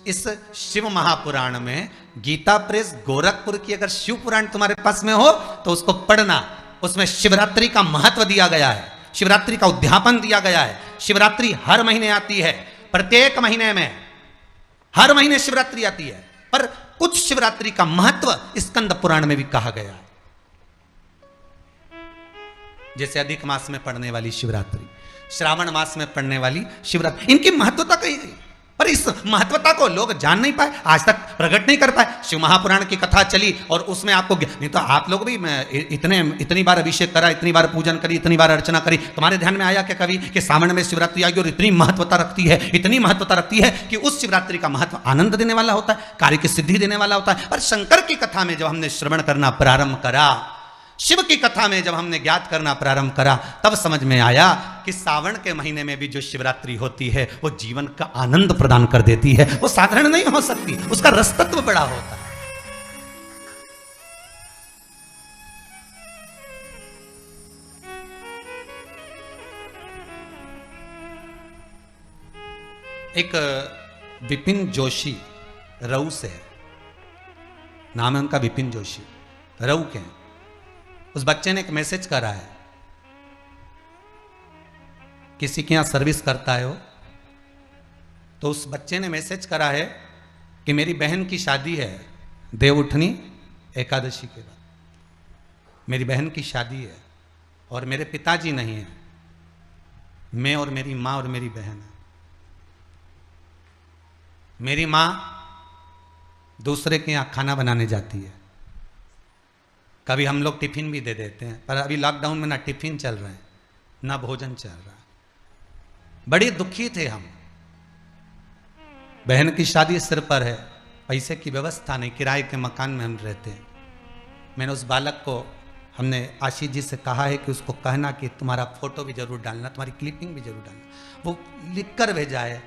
इस शिव महापुराण में, गीता प्रेस गोरखपुर की अगर शिव पुराण तुम्हारे पास में हो तो उसको पढ़ना। उसमें शिवरात्रि का महत्व दिया गया है, शिवरात्रि का उद्यापन दिया गया है। शिवरात्रि हर महीने आती है, प्रत्येक महीने में, हर महीने शिवरात्रि आती है। पर कुछ शिवरात्रि का महत्व स्कंद पुराण में भी कहा गया है। जैसे अधिक मास में पड़ने वाली शिवरात्रि, श्रावण मास में पड़ने वाली शिवरात्रि, इनकी महत्वता कही गई। पर इस महत्वता को लोग जान नहीं पाए, आज तक प्रकट नहीं कर पाए। शिव महापुराण की कथा चली और उसमें आपको, नहीं तो आप लोग भी इतनी बार अभिषेक करा, इतनी बार पूजन करी, इतनी बार अर्चना करी, तुम्हारे ध्यान में आया क्या कभी कि सावन में शिवरात्रि आई और इतनी महत्वता रखती है, इतनी महत्वता रखती है कि उस शिवरात्रि का महत्व आनंद देने वाला होता है, कार्य की सिद्धि देने वाला होता है। और शंकर की कथा में जब हमने श्रवण करना प्रारंभ करा, शिव की कथा में जब हमने ज्ञात करना प्रारंभ करा, तब समझ में आया कि सावन के महीने में भी जो शिवरात्रि होती है वो जीवन का आनंद प्रदान कर देती है। वो साधारण नहीं हो सकती, उसका रस तत्व बड़ा होता है। एक विपिन जोशी रऊ से है, नाम है उनका विपिन जोशी, रऊ के हैं। उस बच्चे ने एक मैसेज करा है, किसी के यहां सर्विस करता है वो, तो उस बच्चे ने मैसेज करा है कि मेरी बहन की शादी है देवउठनी एकादशी के बाद, मेरी बहन की शादी है और मेरे पिताजी नहीं है, मैं और मेरी माँ और मेरी बहन है। मेरी माँ दूसरे के यहाँ खाना बनाने जाती है, कभी हम लोग टिफिन भी दे देते हैं, पर अभी लॉकडाउन में ना टिफिन चल रहे हैं ना भोजन चल रहा है। बड़ी दुखी थे हम, बहन की शादी सिर पर है, पैसे की व्यवस्था नहीं, किराए के मकान में हम रहते हैं। मैंने उस बालक को, हमने आशीष जी से कहा है कि उसको कहना कि तुम्हारा फोटो भी जरूर डालना, तुम्हारी क्लिपिंग भी जरूर डालना। वो लिख कर भेजा है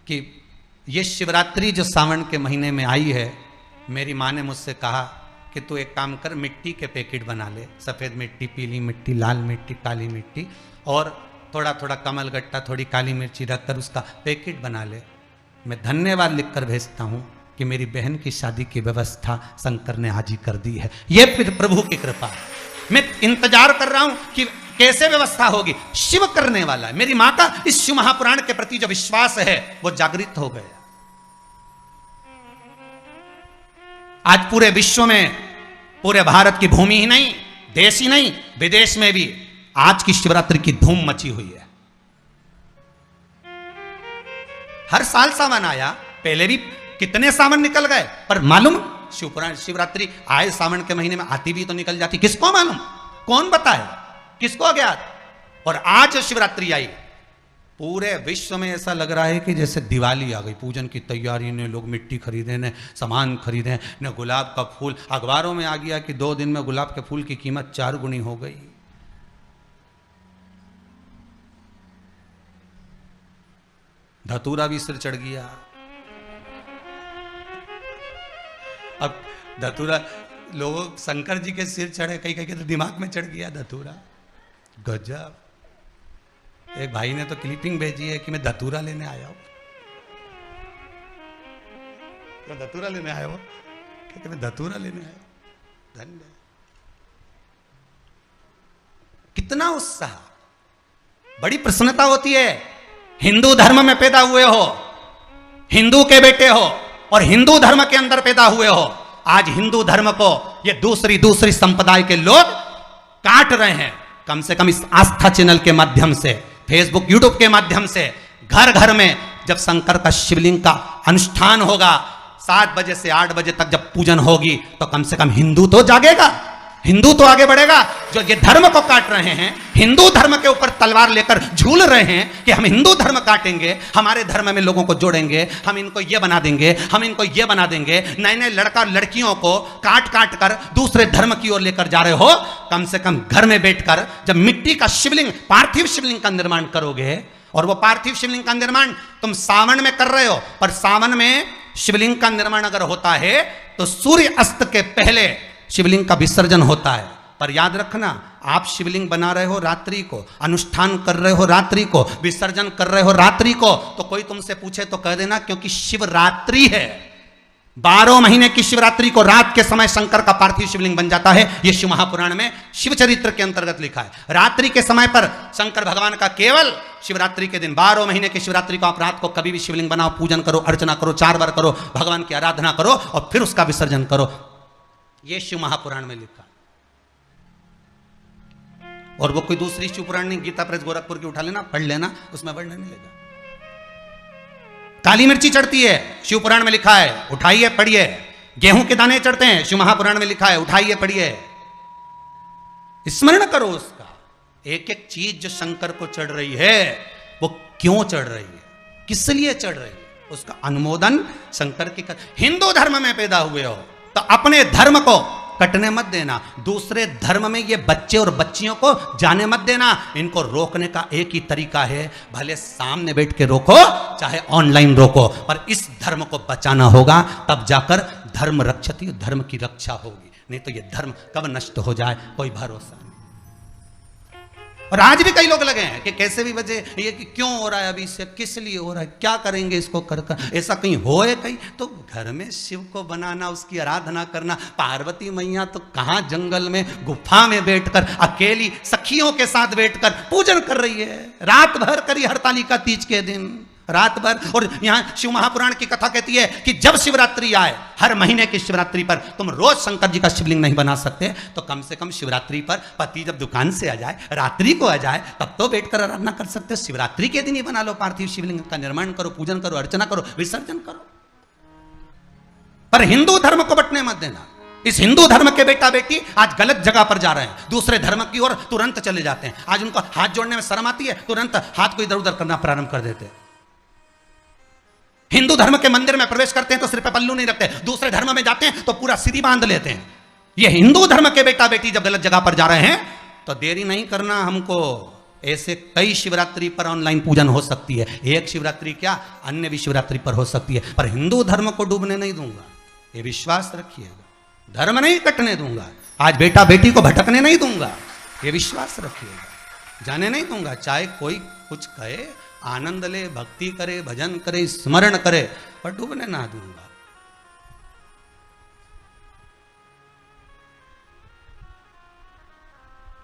कि ये शिवरात्रि जो सावन के महीने में आई है, मेरी माँ ने मुझसे कहा कि तू एक काम कर, मिट्टी के पैकेट बना ले, सफ़ेद मिट्टी, पीली मिट्टी, लाल मिट्टी, काली मिट्टी, और थोड़ा थोड़ा कमल गट्टा, थोड़ी काली मिर्ची रखकर उसका पैकेट बना ले। मैं धन्यवाद लिखकर भेजता हूँ कि मेरी बहन की शादी की व्यवस्था शंकर ने आज ही कर दी है। ये फिर प्रभु की कृपा है। मैं इंतजार कर रहा हूं कि कैसे व्यवस्था होगी, शिव करने वाला है। मेरी मां का इस शिव महापुराण के प्रति जो विश्वास है वो जागृत हो गया। आज पूरे विश्व में, पूरे भारत की भूमि ही नहीं, देश ही नहीं, विदेश में भी आज की शिवरात्रि की धूम मची हुई है। हर साल सावन आया, पहले भी कितने सावन निकल गए, पर मालूम शिवपुराण शिवरात्रि आए सावन के महीने में आती भी तो निकल जाती, किसको मालूम, कौन बताए, किसको अज्ञात। और आज शिवरात्रि आई, पूरे विश्व में ऐसा लग रहा है कि जैसे दिवाली आ गई। पूजन की तैयारी ने लोग मिट्टी खरीदे, ने सामान खरीदे, ने गुलाब का फूल। अखबारों में आ गया कि 2 दिन में गुलाब के फूल की कीमत 4 गुनी हो गई। धतूरा भी सिर चढ़ गया। अब धतूरा लोगों, शंकर जी के सिर चढ़े, कहीं कहीं के तो दिमाग में चढ़ गया धतूरा। गजब। एक भाई ने तो क्लिपिंग भेजी है कि मैं धतूरा लेने आया हूं, तो धतूरा लेने आया हूं, कि मैं धतूरा लेने आया। धन्य, कितना उत्साह, बड़ी प्रसन्नता होती है। हिंदू धर्म में पैदा हुए हो, हिंदू के बेटे हो और हिंदू धर्म के अंदर पैदा हुए हो। आज हिंदू धर्म को ये दूसरी संप्रदाय के लोग काट रहे हैं। कम से कम इस आस्था चैनल के माध्यम से, फेसबुक यूट्यूब के माध्यम से, घर घर में जब शंकर का शिवलिंग का अनुष्ठान होगा, 7 बजे से 8 बजे तक जब पूजन होगी, तो कम से कम हिंदू तो जागेगा, हिंदू तो आगे बढ़ेगा। जो ये धर्म को काट रहे हैं, हिंदू धर्म के ऊपर तलवार लेकर झूल रहे हैं कि हम हिंदू धर्म काटेंगे, हमारे धर्म में लोगों को जोड़ेंगे, हम इनको ये बना देंगे, हम इनको ये बना देंगे। नए नए लड़का लड़कियों को काट काट कर दूसरे धर्म की ओर लेकर जा रहे हो। कम से कम घर में बैठकर जब मिट्टी का शिवलिंग, पार्थिव शिवलिंग का निर्माण करोगे, और वो पार्थिव शिवलिंग का निर्माण तुम सावन में कर रहे हो, पर सावन में शिवलिंग का निर्माण अगर होता है तो सूर्य अस्त के पहले शिवलिंग का विसर्जन होता है। पर याद रखना, आप शिवलिंग बना रहे हो रात्रि को, अनुष्ठान कर रहे हो रात्रि को, विसर्जन कर रहे हो रात्रि को, तो कोई तुमसे पूछे तो कह देना क्योंकि शिवरात्रि है। 12 महीने की शिवरात्रि को रात के समय शंकर का पार्थिव शिवलिंग बन जाता है। यह शिव महापुराण में शिव चरित्र के अंतर्गत लिखा है। रात्रि के समय पर शंकर भगवान का केवल शिवरात्रि के दिन, 12 महीने की शिवरात्रि को आप रात को कभी भी शिवलिंग बनाओ, पूजन करो, अर्चना करो, 4 बार करो, भगवान की आराधना करो और फिर उसका विसर्जन करो। यह शिव महापुराण में लिखा। और वो कोई दूसरी शिव पुराण नहीं, गीता प्रेस गोरखपुर की उठा लेना, पढ़ लेना, उसमें वर्णन मिलेगा। काली मिर्ची चढ़ती है, शिव पुराण में लिखा है, उठाइए पढ़िए। गेहूं के दाने चढ़ते हैं, शिव महापुराण में लिखा है, उठाइए पढ़िए। स्मरण करो उसका। एक एक चीज जो शंकर को चढ़ रही है, वो क्यों चढ़ रही है, किस लिए चढ़ रही है, उसका अनुमोदन शंकर की कर। हिंदू धर्म में पैदा हुए हो तो अपने धर्म को कटने मत देना, दूसरे धर्म में ये बच्चे और बच्चियों को जाने मत देना। इनको रोकने का एक ही तरीका है, भले सामने बैठ के रोको चाहे ऑनलाइन रोको, पर इस धर्म को बचाना होगा, तब जाकर धर्म रक्षति, धर्म की रक्षा होगी। नहीं तो ये धर्म कब नष्ट हो जाए कोई भरोसा नहीं। और आज भी कई लोग लगे हैं कि कैसे भी बचे ये कि क्यों हो रहा है अभी से, किस लिए हो रहा है, क्या करेंगे इसको कर कर, ऐसा कहीं होए कहीं। तो घर में शिव को बनाना, उसकी आराधना करना। पार्वती मैया तो कहाँ जंगल में गुफा में बैठकर अकेली सखियों के साथ बैठकर पूजन कर रही है, रात भर करी हरतालिका तीज के दिन, रात भर। और यहां शिव महापुराण की कथा कहती है कि जब शिवरात्रि आए, हर महीने की शिवरात्रि पर तुम रोज शंकर जी का शिवलिंग नहीं बना सकते, तो कम से कम शिवरात्रि पर पति जब दुकान से आ जाए, रात्रि को आ जाए, तब तो बैठकर आराधना कर सकते हो। शिवरात्रि के दिन ही बना लो पार्थिव शिवलिंग का निर्माण करो, पूजन करो, अर्चना करो, विसर्जन करो। पर हिंदू धर्म को बंटने मत देना। इस हिंदू धर्म के बेटा बेटी आज गलत जगह पर जा रहे हैं, दूसरे धर्म की ओर तुरंत चले जाते हैं। आज उनको हाथ जोड़ने में शर्म आती है, तुरंत हाथ को इधर उधर करना प्रारंभ कर देते हैं। हिंदू धर्म के मंदिर में प्रवेश करते हैं तो सिर पे पल्लू नहीं रखते, दूसरे धर्म में जाते हैं तो पूरा सीधी बांध लेते हैं। ये हिंदू धर्म के बेटा बेटी जब गलत जगह पर जा रहे हैं तो देरी नहीं करना हमको। ऐसे कई शिवरात्रि पर ऑनलाइन पूजन हो सकती है, एक शिवरात्रि क्या अन्य भी शिवरात्रि पर हो सकती है, पर हिंदू धर्म को डूबने नहीं दूंगा, ये विश्वास रखिएगा। धर्म नहीं कटने दूंगा, आज बेटा बेटी को भटकने नहीं दूंगा, ये विश्वास रखिएगा। जाने नहीं दूंगा, चाहे कोई कुछ कहे, आनंद ले, भक्ति करे, भजन करे, स्मरण करे, पर डूबने ना दूंगा।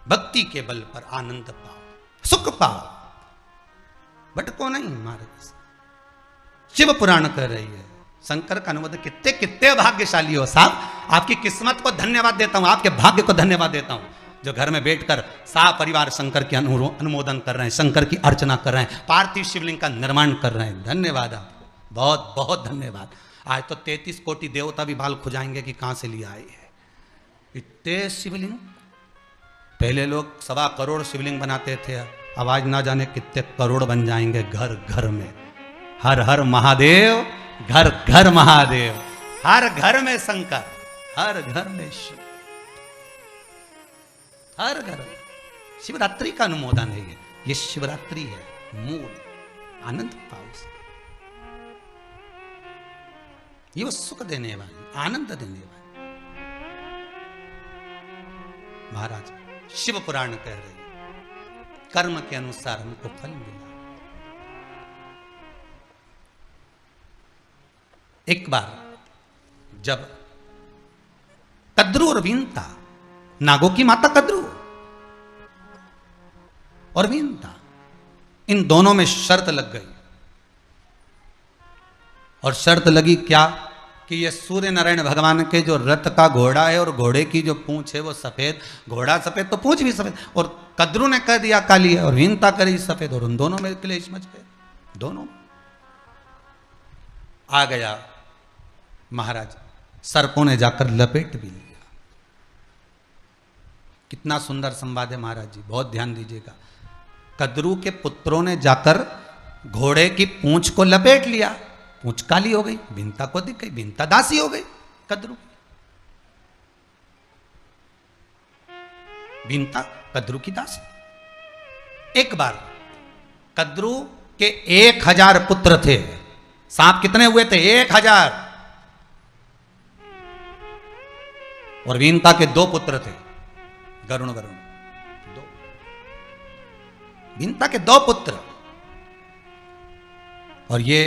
भक्ति के बल पर आनंद पाओ, सुख पाओ, भटको नहीं मार्ग से। शिव पुराण कर रही है, शंकर का अनुमोदन। कितने कितने भाग्यशाली हो साहब, आपकी किस्मत को धन्यवाद देता हूं, आपके भाग्य को धन्यवाद देता हूं, जो घर में बैठकर सा परिवार शंकर के अनुमोदन कर रहे हैं, शंकर की अर्चना कर रहे हैं, पार्थिव शिवलिंग का निर्माण कर रहे हैं। धन्यवाद आपको, बहुत बहुत धन्यवाद। आज तो 33 कोटि देवता भी बाल खुजाएंगे कि कहां से लिया आए है इतने शिवलिंग। पहले लोग 1.25 करोड़ शिवलिंग बनाते थे, अब आज ना जाने कितने करोड़ बन जाएंगे घर घर में। हर हर महादेव, घर घर महादेव, हर घर में शंकर, हर घर में शिव, हर घर में। शिवरात्रि का अनुमोदन है ये शिवरात्रि है, मूल आनंद पाओ। ये वो सुख देने वाली, आनंद देने वाली। महाराज शिव पुराण कह रहे हैं, कर्म के अनुसार हमको फल मिला। एक बार जब कद्रू और विनता, नागों की माता कद्रू और विनता, इन दोनों में शर्त लग गई। और शर्त लगी क्या कि ये सूर्य नारायण भगवान के जो रथ का घोड़ा है और घोड़े की जो पूंछ है वो सफेद, घोड़ा सफेद तो पूंछ भी सफेद। और कद्रू ने कह दिया काली है और विनता करी सफेद, और उन दोनों में क्लेश मच गए। दोनों आ गया महाराज, सर्पों ने जाकर लपेट भी लिया। कितना सुंदर संवाद है महाराज जी, बहुत ध्यान दीजिएगा। कद्रू के पुत्रों ने जाकर घोड़े की पूंछ को लपेट लिया, पूंछ काली हो गई, भिन्ता को दिख गई, भिन्ता दासी हो गई कद्रू। भिन्ता कद्रू की दासी। एक बार कद्रू के 1000 पुत्र थे। सांप कितने हुए थे? 1000। और वीनता के 2 पुत्र थे, गरुण वरुण, 2। वीनता के 2 पुत्र। और ये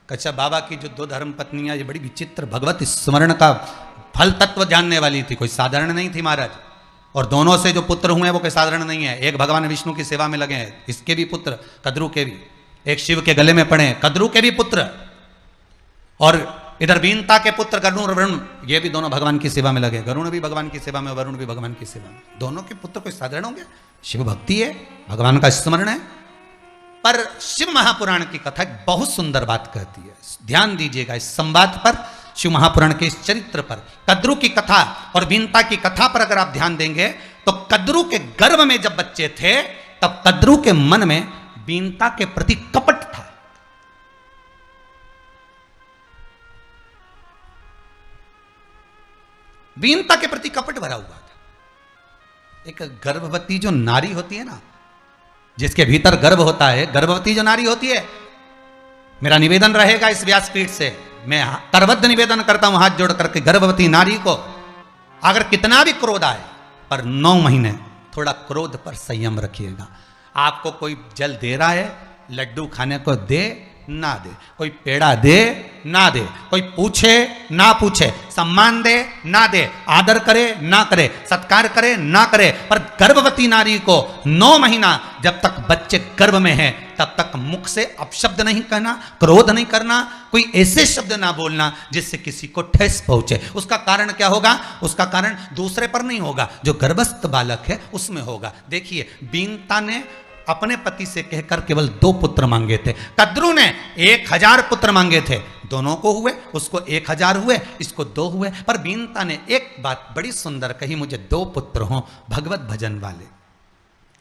कच्छा बाबा की जो 2 धर्म पत्नियां, ये बड़ी विचित्र भगवत स्मरण का फल तत्व जानने वाली थी, कोई साधारण नहीं थी महाराज। और दोनों से जो पुत्र हुए वो कोई साधारण नहीं है। एक भगवान विष्णु की सेवा में लगे हैं, इसके भी पुत्र, कद्रू के भी। एक शिव के गले में पड़े, कद्रू के भी पुत्र। और इधर वीनता के पुत्र गरुण और वरुण, ये भी दोनों भगवान की सेवा में लगे। गरुण भी भगवान की सेवा में, वरुण भी भगवान की सेवा में। दोनों के पुत्र कोई साधारण होंगे? शिव भक्ति है, भगवान का स्मरण है। पर शिव महापुराण की कथा एक बहुत सुंदर बात कहती है, ध्यान दीजिएगा इस संवाद पर, शिव महापुराण के इस चरित्र पर। कद्रू की कथा और वीनता की कथा पर अगर आप ध्यान देंगे तो कद्रू के गर्भ में जब बच्चे थे तब कद्रू के मन में वीनता के प्रति कपट था। वीनता के प्रति कपट भरा हुआ था। एक गर्भवती जो नारी होती है ना, जिसके भीतर गर्भ होता है, गर्भवती जो नारी होती है, मेरा निवेदन रहेगा इस व्यासपीठ से, मैं करबद्ध निवेदन करता हूं हाथ जोड़ करके, गर्भवती नारी को अगर कितना भी क्रोध आए पर 9 महीने थोड़ा क्रोध पर संयम रखिएगा। आपको कोई जल दे रहा है, लड्डू खाने को दे ना दे, कोई पेड़ा दे ना दे, कोई पूछे ना पूछे, सम्मान दे ना दे, आदर करे ना करे, सत्कार करे ना करे, पर गर्भवती नारी को 9 महीना जब तक बच्चे गर्भ में है तब तक मुख से अपशब्द नहीं कहना, क्रोध नहीं करना, कोई ऐसे शब्द ना बोलना जिससे किसी को ठेस पहुंचे। उसका कारण क्या होगा? उसका कारण दूसरे पर नहीं होगा, जो गर्भस्थ बालक है उसमें होगा। देखिए, बीनता ने अपने पति से कहकर केवल 2 पुत्र मांगे थे, कद्रू ने 1000 पुत्र मांगे थे, दोनों को हुए, उसको 1000 हुए, इसको 2 हुए। पर बीनता ने एक बात बड़ी सुंदर कही, मुझे 2 पुत्र हों भगवत भजन वाले।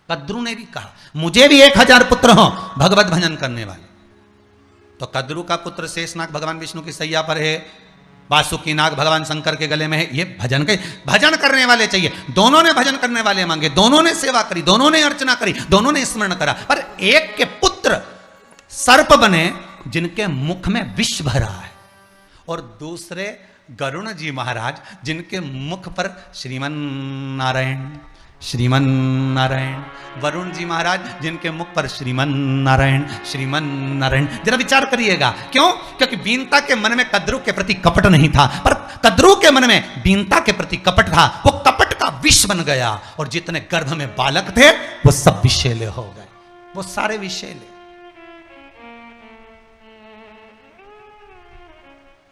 कद्रू ने भी कहा मुझे भी 1000 पुत्र हों भगवत भजन करने वाले। तो कद्रू का पुत्र शेषनाग भगवान विष्णु की सैया पर है, वासुकी नाग भगवान शंकर के गले में है। ये भजन करने वाले चाहिए। दोनों ने भजन करने वाले मांगे, दोनों ने सेवा करी, दोनों ने अर्चना करी, दोनों ने स्मरण करा, पर एक के पुत्र सर्प बने जिनके मुख में विष भरा है, और दूसरे गरुण जी महाराज जिनके मुख पर श्रीमन नारायण श्रीमन नारायण, वरुण जी महाराज जिनके मुख पर श्रीमन नारायण श्रीमन नारायण। जरा विचार करिएगा, क्यों? क्योंकि बीनता के मन में कद्रू के प्रति कपट नहीं था, पर कद्रू के मन में बीनता के प्रति कपट था। वो कपट का विष बन गया, और जितने गर्भ में बालक थे वो सब विषैले हो गए, वो सारे विषैले।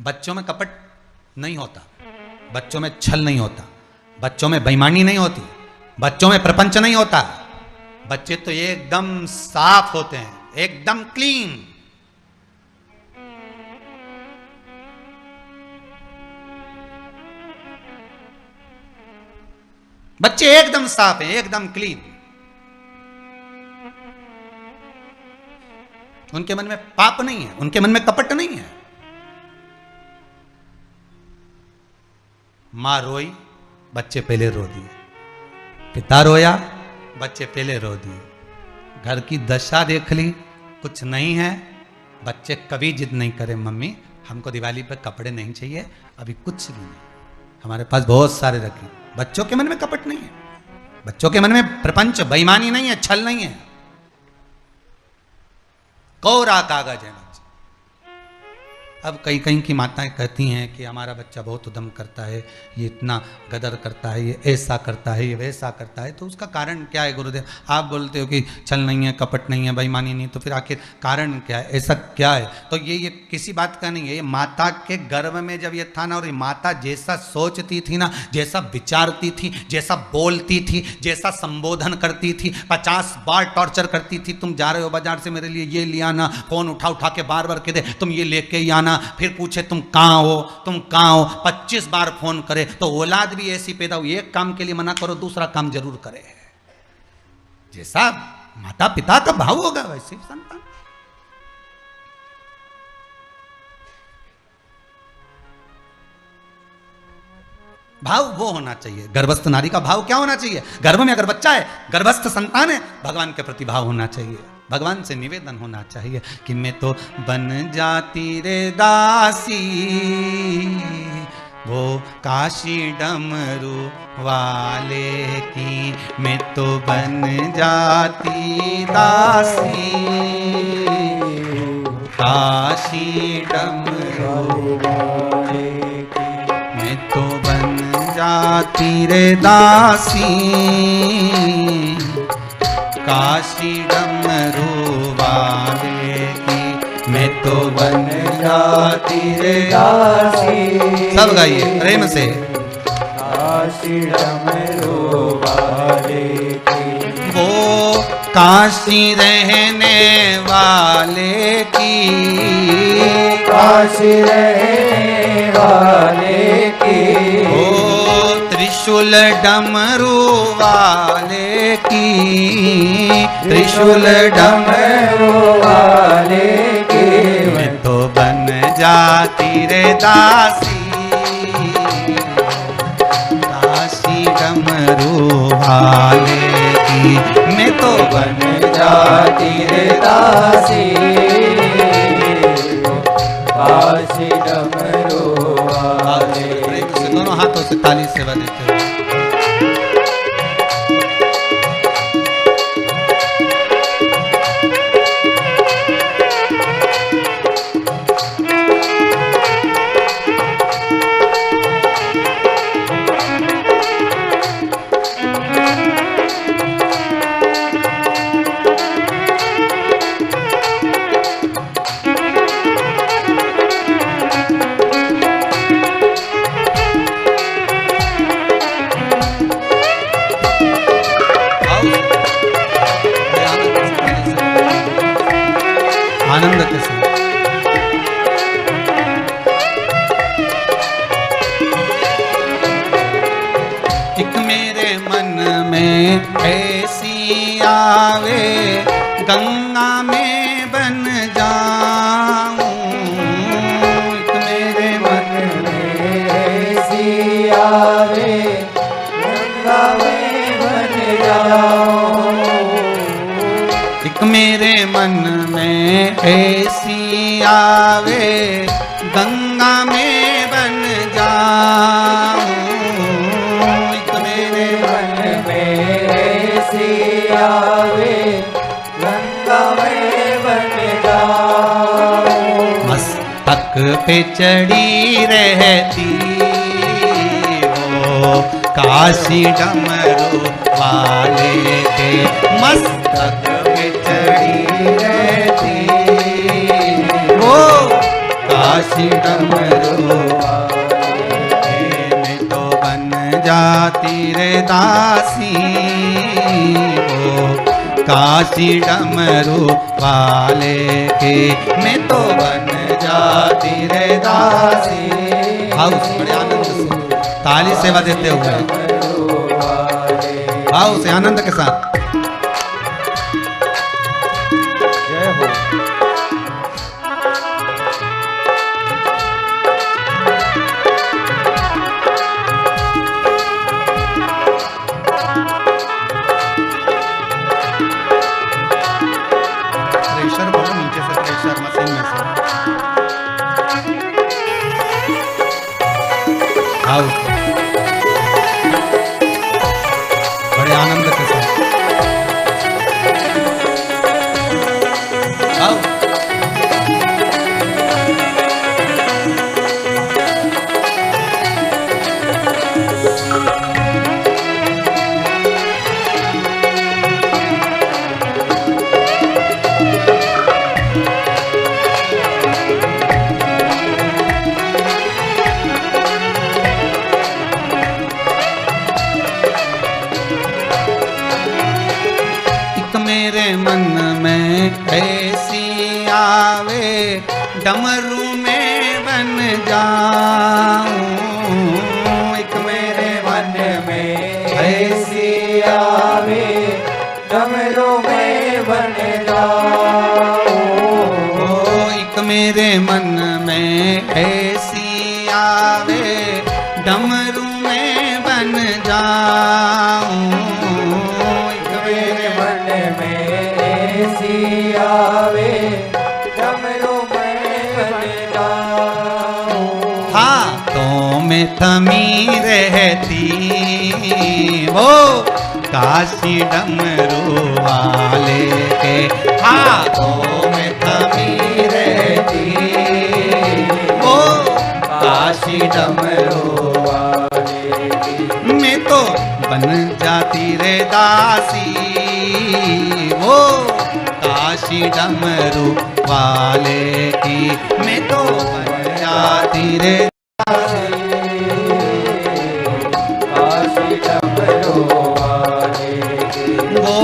बच्चों में कपट नहीं होता, बच्चों में छल नहीं होता, बच्चों में बेईमानी नहीं होती, बच्चों में प्रपंच नहीं होता। बच्चे तो एकदम साफ होते हैं, एकदम क्लीन। बच्चे एकदम साफ हैं, एकदम क्लीन। उनके मन में पाप नहीं है, उनके मन में कपट नहीं है। मां रोई, बच्चे पहले रो दिए, पिता रोया, बच्चे पहले रो दिए। घर की दशा देख ली, कुछ नहीं है, बच्चे कभी जिद नहीं करे मम्मी हमको दिवाली पर कपड़े नहीं चाहिए, अभी कुछ भी नहीं, हमारे पास बहुत सारे रखे। बच्चों के मन में कपट नहीं है, बच्चों के मन में प्रपंच बेईमानी नहीं है, छल नहीं है। कोरा कागज है बच्चा। अब कई कई की माताएं कहती हैं कि हमारा बच्चा बहुत उद्यम करता है, ये इतना गदर करता है, ये ऐसा करता है, ये वैसा करता है, तो उसका कारण क्या है गुरुदेव? आप बोलते हो कि छल नहीं है, कपट नहीं है, बेईमानी नहीं, तो फिर आखिर कारण क्या है, ऐसा क्या है? तो ये किसी बात का नहीं है, ये माता के गर्भ में जब ये था ना, और ये माता जैसा सोचती थी ना, जैसा विचारती थी, जैसा बोलती थी, जैसा संबोधन करती थी, 50 बार टॉर्चर करती थी। तुम जा रहे हो बाजार से, मेरे लिए ये लिया ना, फोन उठा उठा के बार बार कहते तुम ये लेके ही आना, फिर पूछे तुम कहां हो, तुम कहां हो, 25 बार फोन करे। तो औलाद भी ऐसी पैदा हुई, एक काम के लिए मना करो दूसरा काम जरूर करे। जैसा माता पिता का भाव होगा वैसे संतान। भाव वो होना चाहिए। गर्भस्थ नारी का भाव क्या होना चाहिए? गर्भ में अगर बच्चा है, गर्भस्थ संतान है, भगवान के प्रति भाव होना चाहिए, भगवान से निवेदन होना चाहिए कि मैं तो बन जाती रे दासी, वो काशी डमरू वाले की, मैं तो बन जाती दासी, काशी डमरू वाले की, मैं तो बन जाती रे दासी, काशी डमरू वाले की, मैं तो बन जाती रे दासी। सब गाइए प्रेम से। काशी डमरू वाले की, वो काशी रहने वाले की, काशी रहने वाले की, ओ त्रिशूल डमरू वाले की, त्रिशूल डमरू वाले की, मैं तो बन जाती रे दासी, काशी डमरू वाले की, मैं तो बन जाती रे दासी, काशी डमरू वाले। दोनों हाथों से ताली सेवा देते हैं। ऐसी आवे गंगा में बन जाऊं। एक मेरे मन में ऐसी आवे गंगा में बन जाऊं। एक मेरे मन में ऐसी आवे गंगा में बन जाऊं। एक मेरे मन में ऐसी आवे गंगा में बन जाऊं। मस्तक पे चढ़ी रहती हो काशी डमरू वाले के। मस्तक पे चढ़ी रहती हो काशी डमरू वाले के। मैं तो बन जाती रे दासी हो काशी डमरू वाले के। मैं तो बन जाती रे दासी। आओ बड़े आनंद से ताली सेवा देते हुए आओ से आनंद के साथ। जय हो। प्रेशर बहुत नीचे से, प्रेशर मशीन में से। आओ बड़े आनंद के साथ आओ। मेरे मन में ऐसी आवे डमरू में बन जाऊं। एक मेरे मन में ऐसी आवे डमरू में बन जाऊं। एक मेरे मन में ऐसी आवे डमरू में बन जाऊं। ऐसी आवे डमरू में बन जाऊं। हाथों में थमी रहती वो काशी डमरू वाले के। हाथों में थमी रहती वो काशी डमरू वाले के। मैं तो बन जाती रे दासी वो काशी डमरू वाले की। मैं तो बन जाती रे काशी डमरू वाले की। वो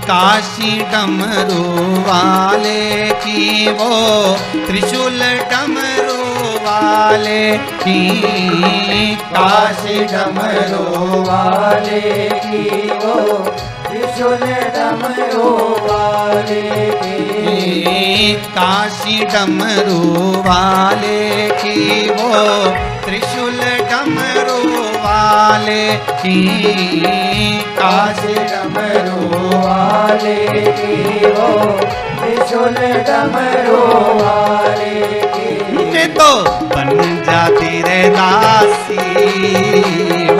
काशी डमरू वाले की वो त्रिशूल डमरू वाले की। काशी डमरू वाले की वो त्रिशूल डमरू वाले की। काशी डमरू वाले की वो त्रिशूल डमरू वाले की। काशी डमरू वाले की वो त्रिशूल डमरू वाले की। मैं तो बन जाती रे दासी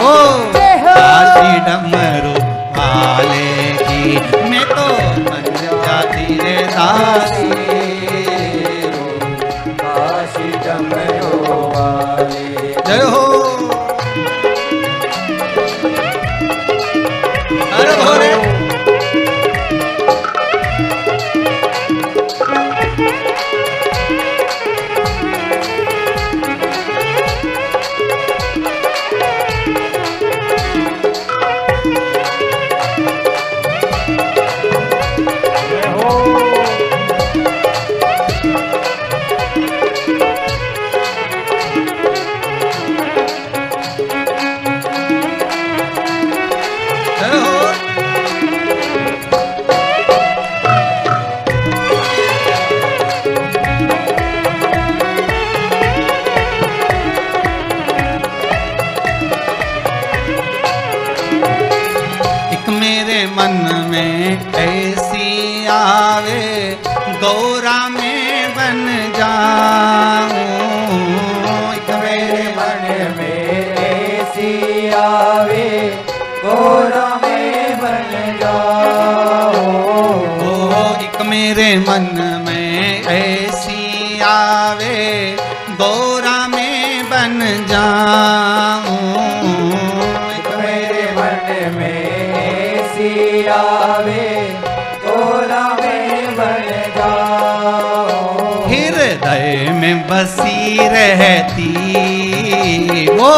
वो काशी डमरू वाले की। मैं तो बन जाती रे दासी काशी डमरू वाले। जय हो। अरे भोरे मन में ऐसी आवे, गौरा में बन जाऊं। एक मेरे मन में ऐसी आवे, गौरा में बन जाओ। एक मेरे मन में ऐसी आवे, गौरा में बन जाऊं। एक मेरे मन में ऐसी आवे, गौरा में बन जाओ। हृदय में बसी रहती वो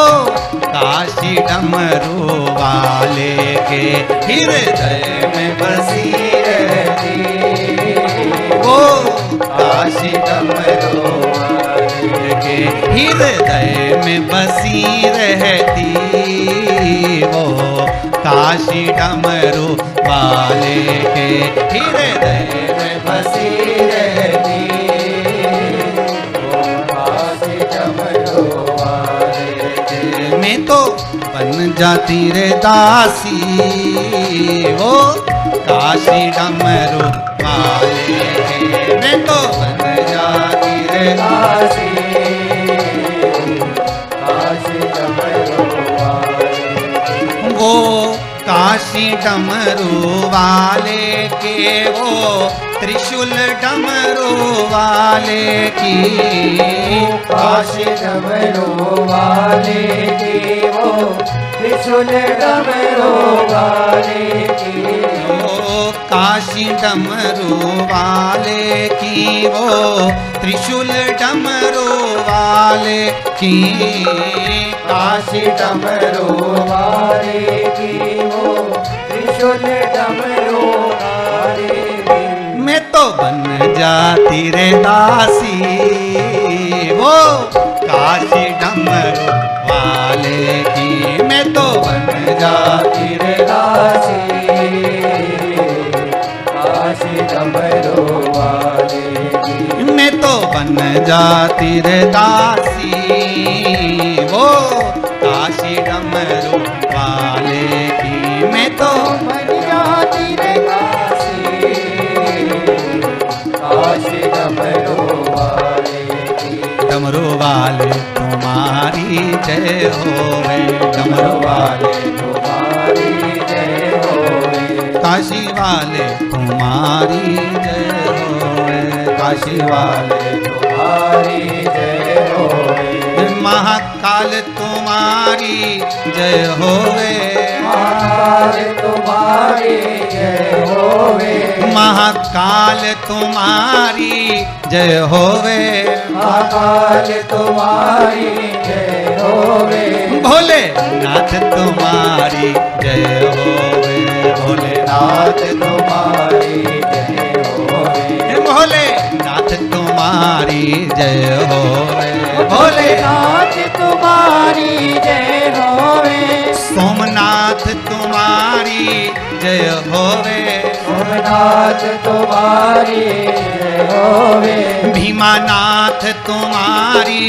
काशी डमरू वाले के, हृदय में बसी रहती वो काशी डमरू वाले के, हृदय में बसी रहती वो काशी डमरू वाले के, हृदय में बसी रहती वो काशी डमरू वाले के। मैं तो बन जाती रे दासी वो काशी डमरू वाले के, मैं तो बन जाती रे दासी काशी डमरू वाले। वो काशी डमरू वाले के, वो त्रिशूल डमरू वाले की, काशी डमरू वाले की, वो त्रिशूल डमरू वाले की। काशी डमरू वाले की, वो त्रिशूल डमरू वाले की, काशी डमरू वाले की, वो त्रिशूल डमरू वाले की। मैं तो बन जाती रे दासी वो काशी डमरू वाले की, मैं तो बन जाती रे दासी काशी डमरू वाले की। मैं तो बन जाती रे दासी वो काशी डमरू वाले की, मैं तो बन जाती रे दासी काशी डमरू वाले की। डमरू वाले तुम्हारी जय होवे, डमरू वाले तुम्हारी जय होवे। काशी वाले तुम्हारी जय होवे, काशी वाले तुम्हारी जय होवे। महाकाल तुम्हारी जय होवे, महाकाल तुम्हारी जय होवे। महाकाल तुम्हारी जय होवे, महाकाल तुम्हारी जय होवे। भोलेनाथ तुम्हारी जय होवे, भोलेनाथ तुम्हारी जय होवे। भोलेनाथ तुम्हारी जय होवे, भोलेनाथ तुम्हारी जय होवे। सोमनाथ तुम्हारी जय होवे, सोमनाथ तुम्हारी जय होवे। भीमानाथ तुम्हारी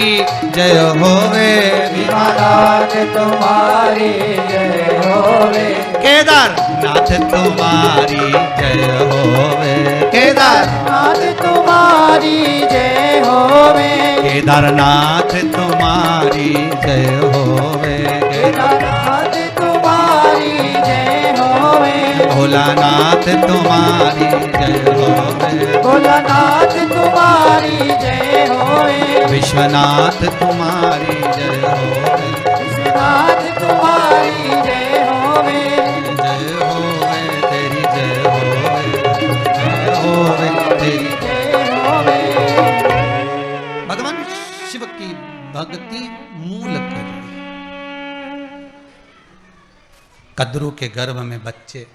जय होवे, भीमानाथ तुम्हारी जय होवे। केदारनाथ तुम्हारी जय होवे, केदारनाथ तुम्हारी जय होवे। केदारनाथ तुम्हारी जय होवे, केदारनाथ तुम्हारी जय होवे। भोलानाथ तुम्हारी जय होवे, भोलानाथ तुम्हारी जय होवे। विश्वनाथ तुम्हारी जय होवे, विश्वनाथ तुम्हारी जय होवे। जय होवे तेरी जय होवे तेरी। जय होवे। भगवान शिव की भक्ति मूल कर रही। कद्रू के गर्भ में बच्चे,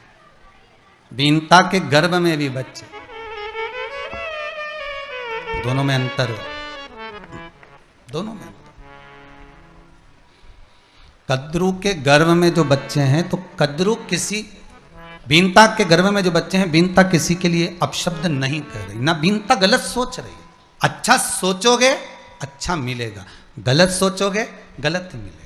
बीनता के गर्भ में भी बच्चे, दोनों में अंतर है, दोनों में अंतर। कद्रू के गर्भ में जो बच्चे हैं, तो कद्रू किसी, बीनता के गर्भ में जो बच्चे हैं, बीनता किसी के लिए अपशब्द नहीं कर रही, ना बीनता गलत सोच रही है। अच्छा सोचोगे अच्छा मिलेगा, गलत सोचोगे गलत मिलेगा।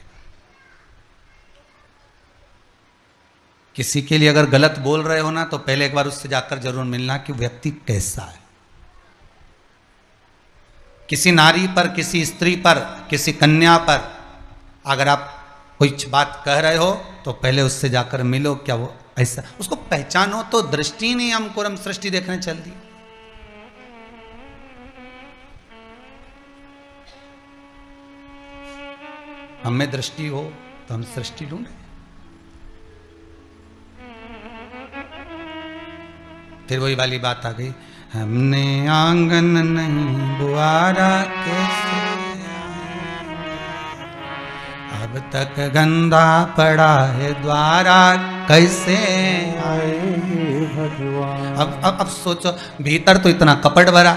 किसी के लिए अगर गलत बोल रहे हो ना, तो पहले एक बार उससे जाकर जरूर मिलना कि व्यक्ति कैसा है। किसी नारी पर, किसी स्त्री पर, किसी कन्या पर अगर आप कोई बात कह रहे हो तो पहले उससे जाकर मिलो, क्या वो ऐसा, उसको पहचानो। तो दृष्टि नहीं हमको, हम सृष्टि देखने चल दी। हमें दृष्टि हो तो हम सृष्टि ढूंढे। फिर वही वाली बात आ गई, हमने आंगन नहीं बुआरा कैसे अब तक गंदा पड़ा है द्वारा कैसे आए भगवान। अब सोचो, भीतर तो इतना कपट भरा,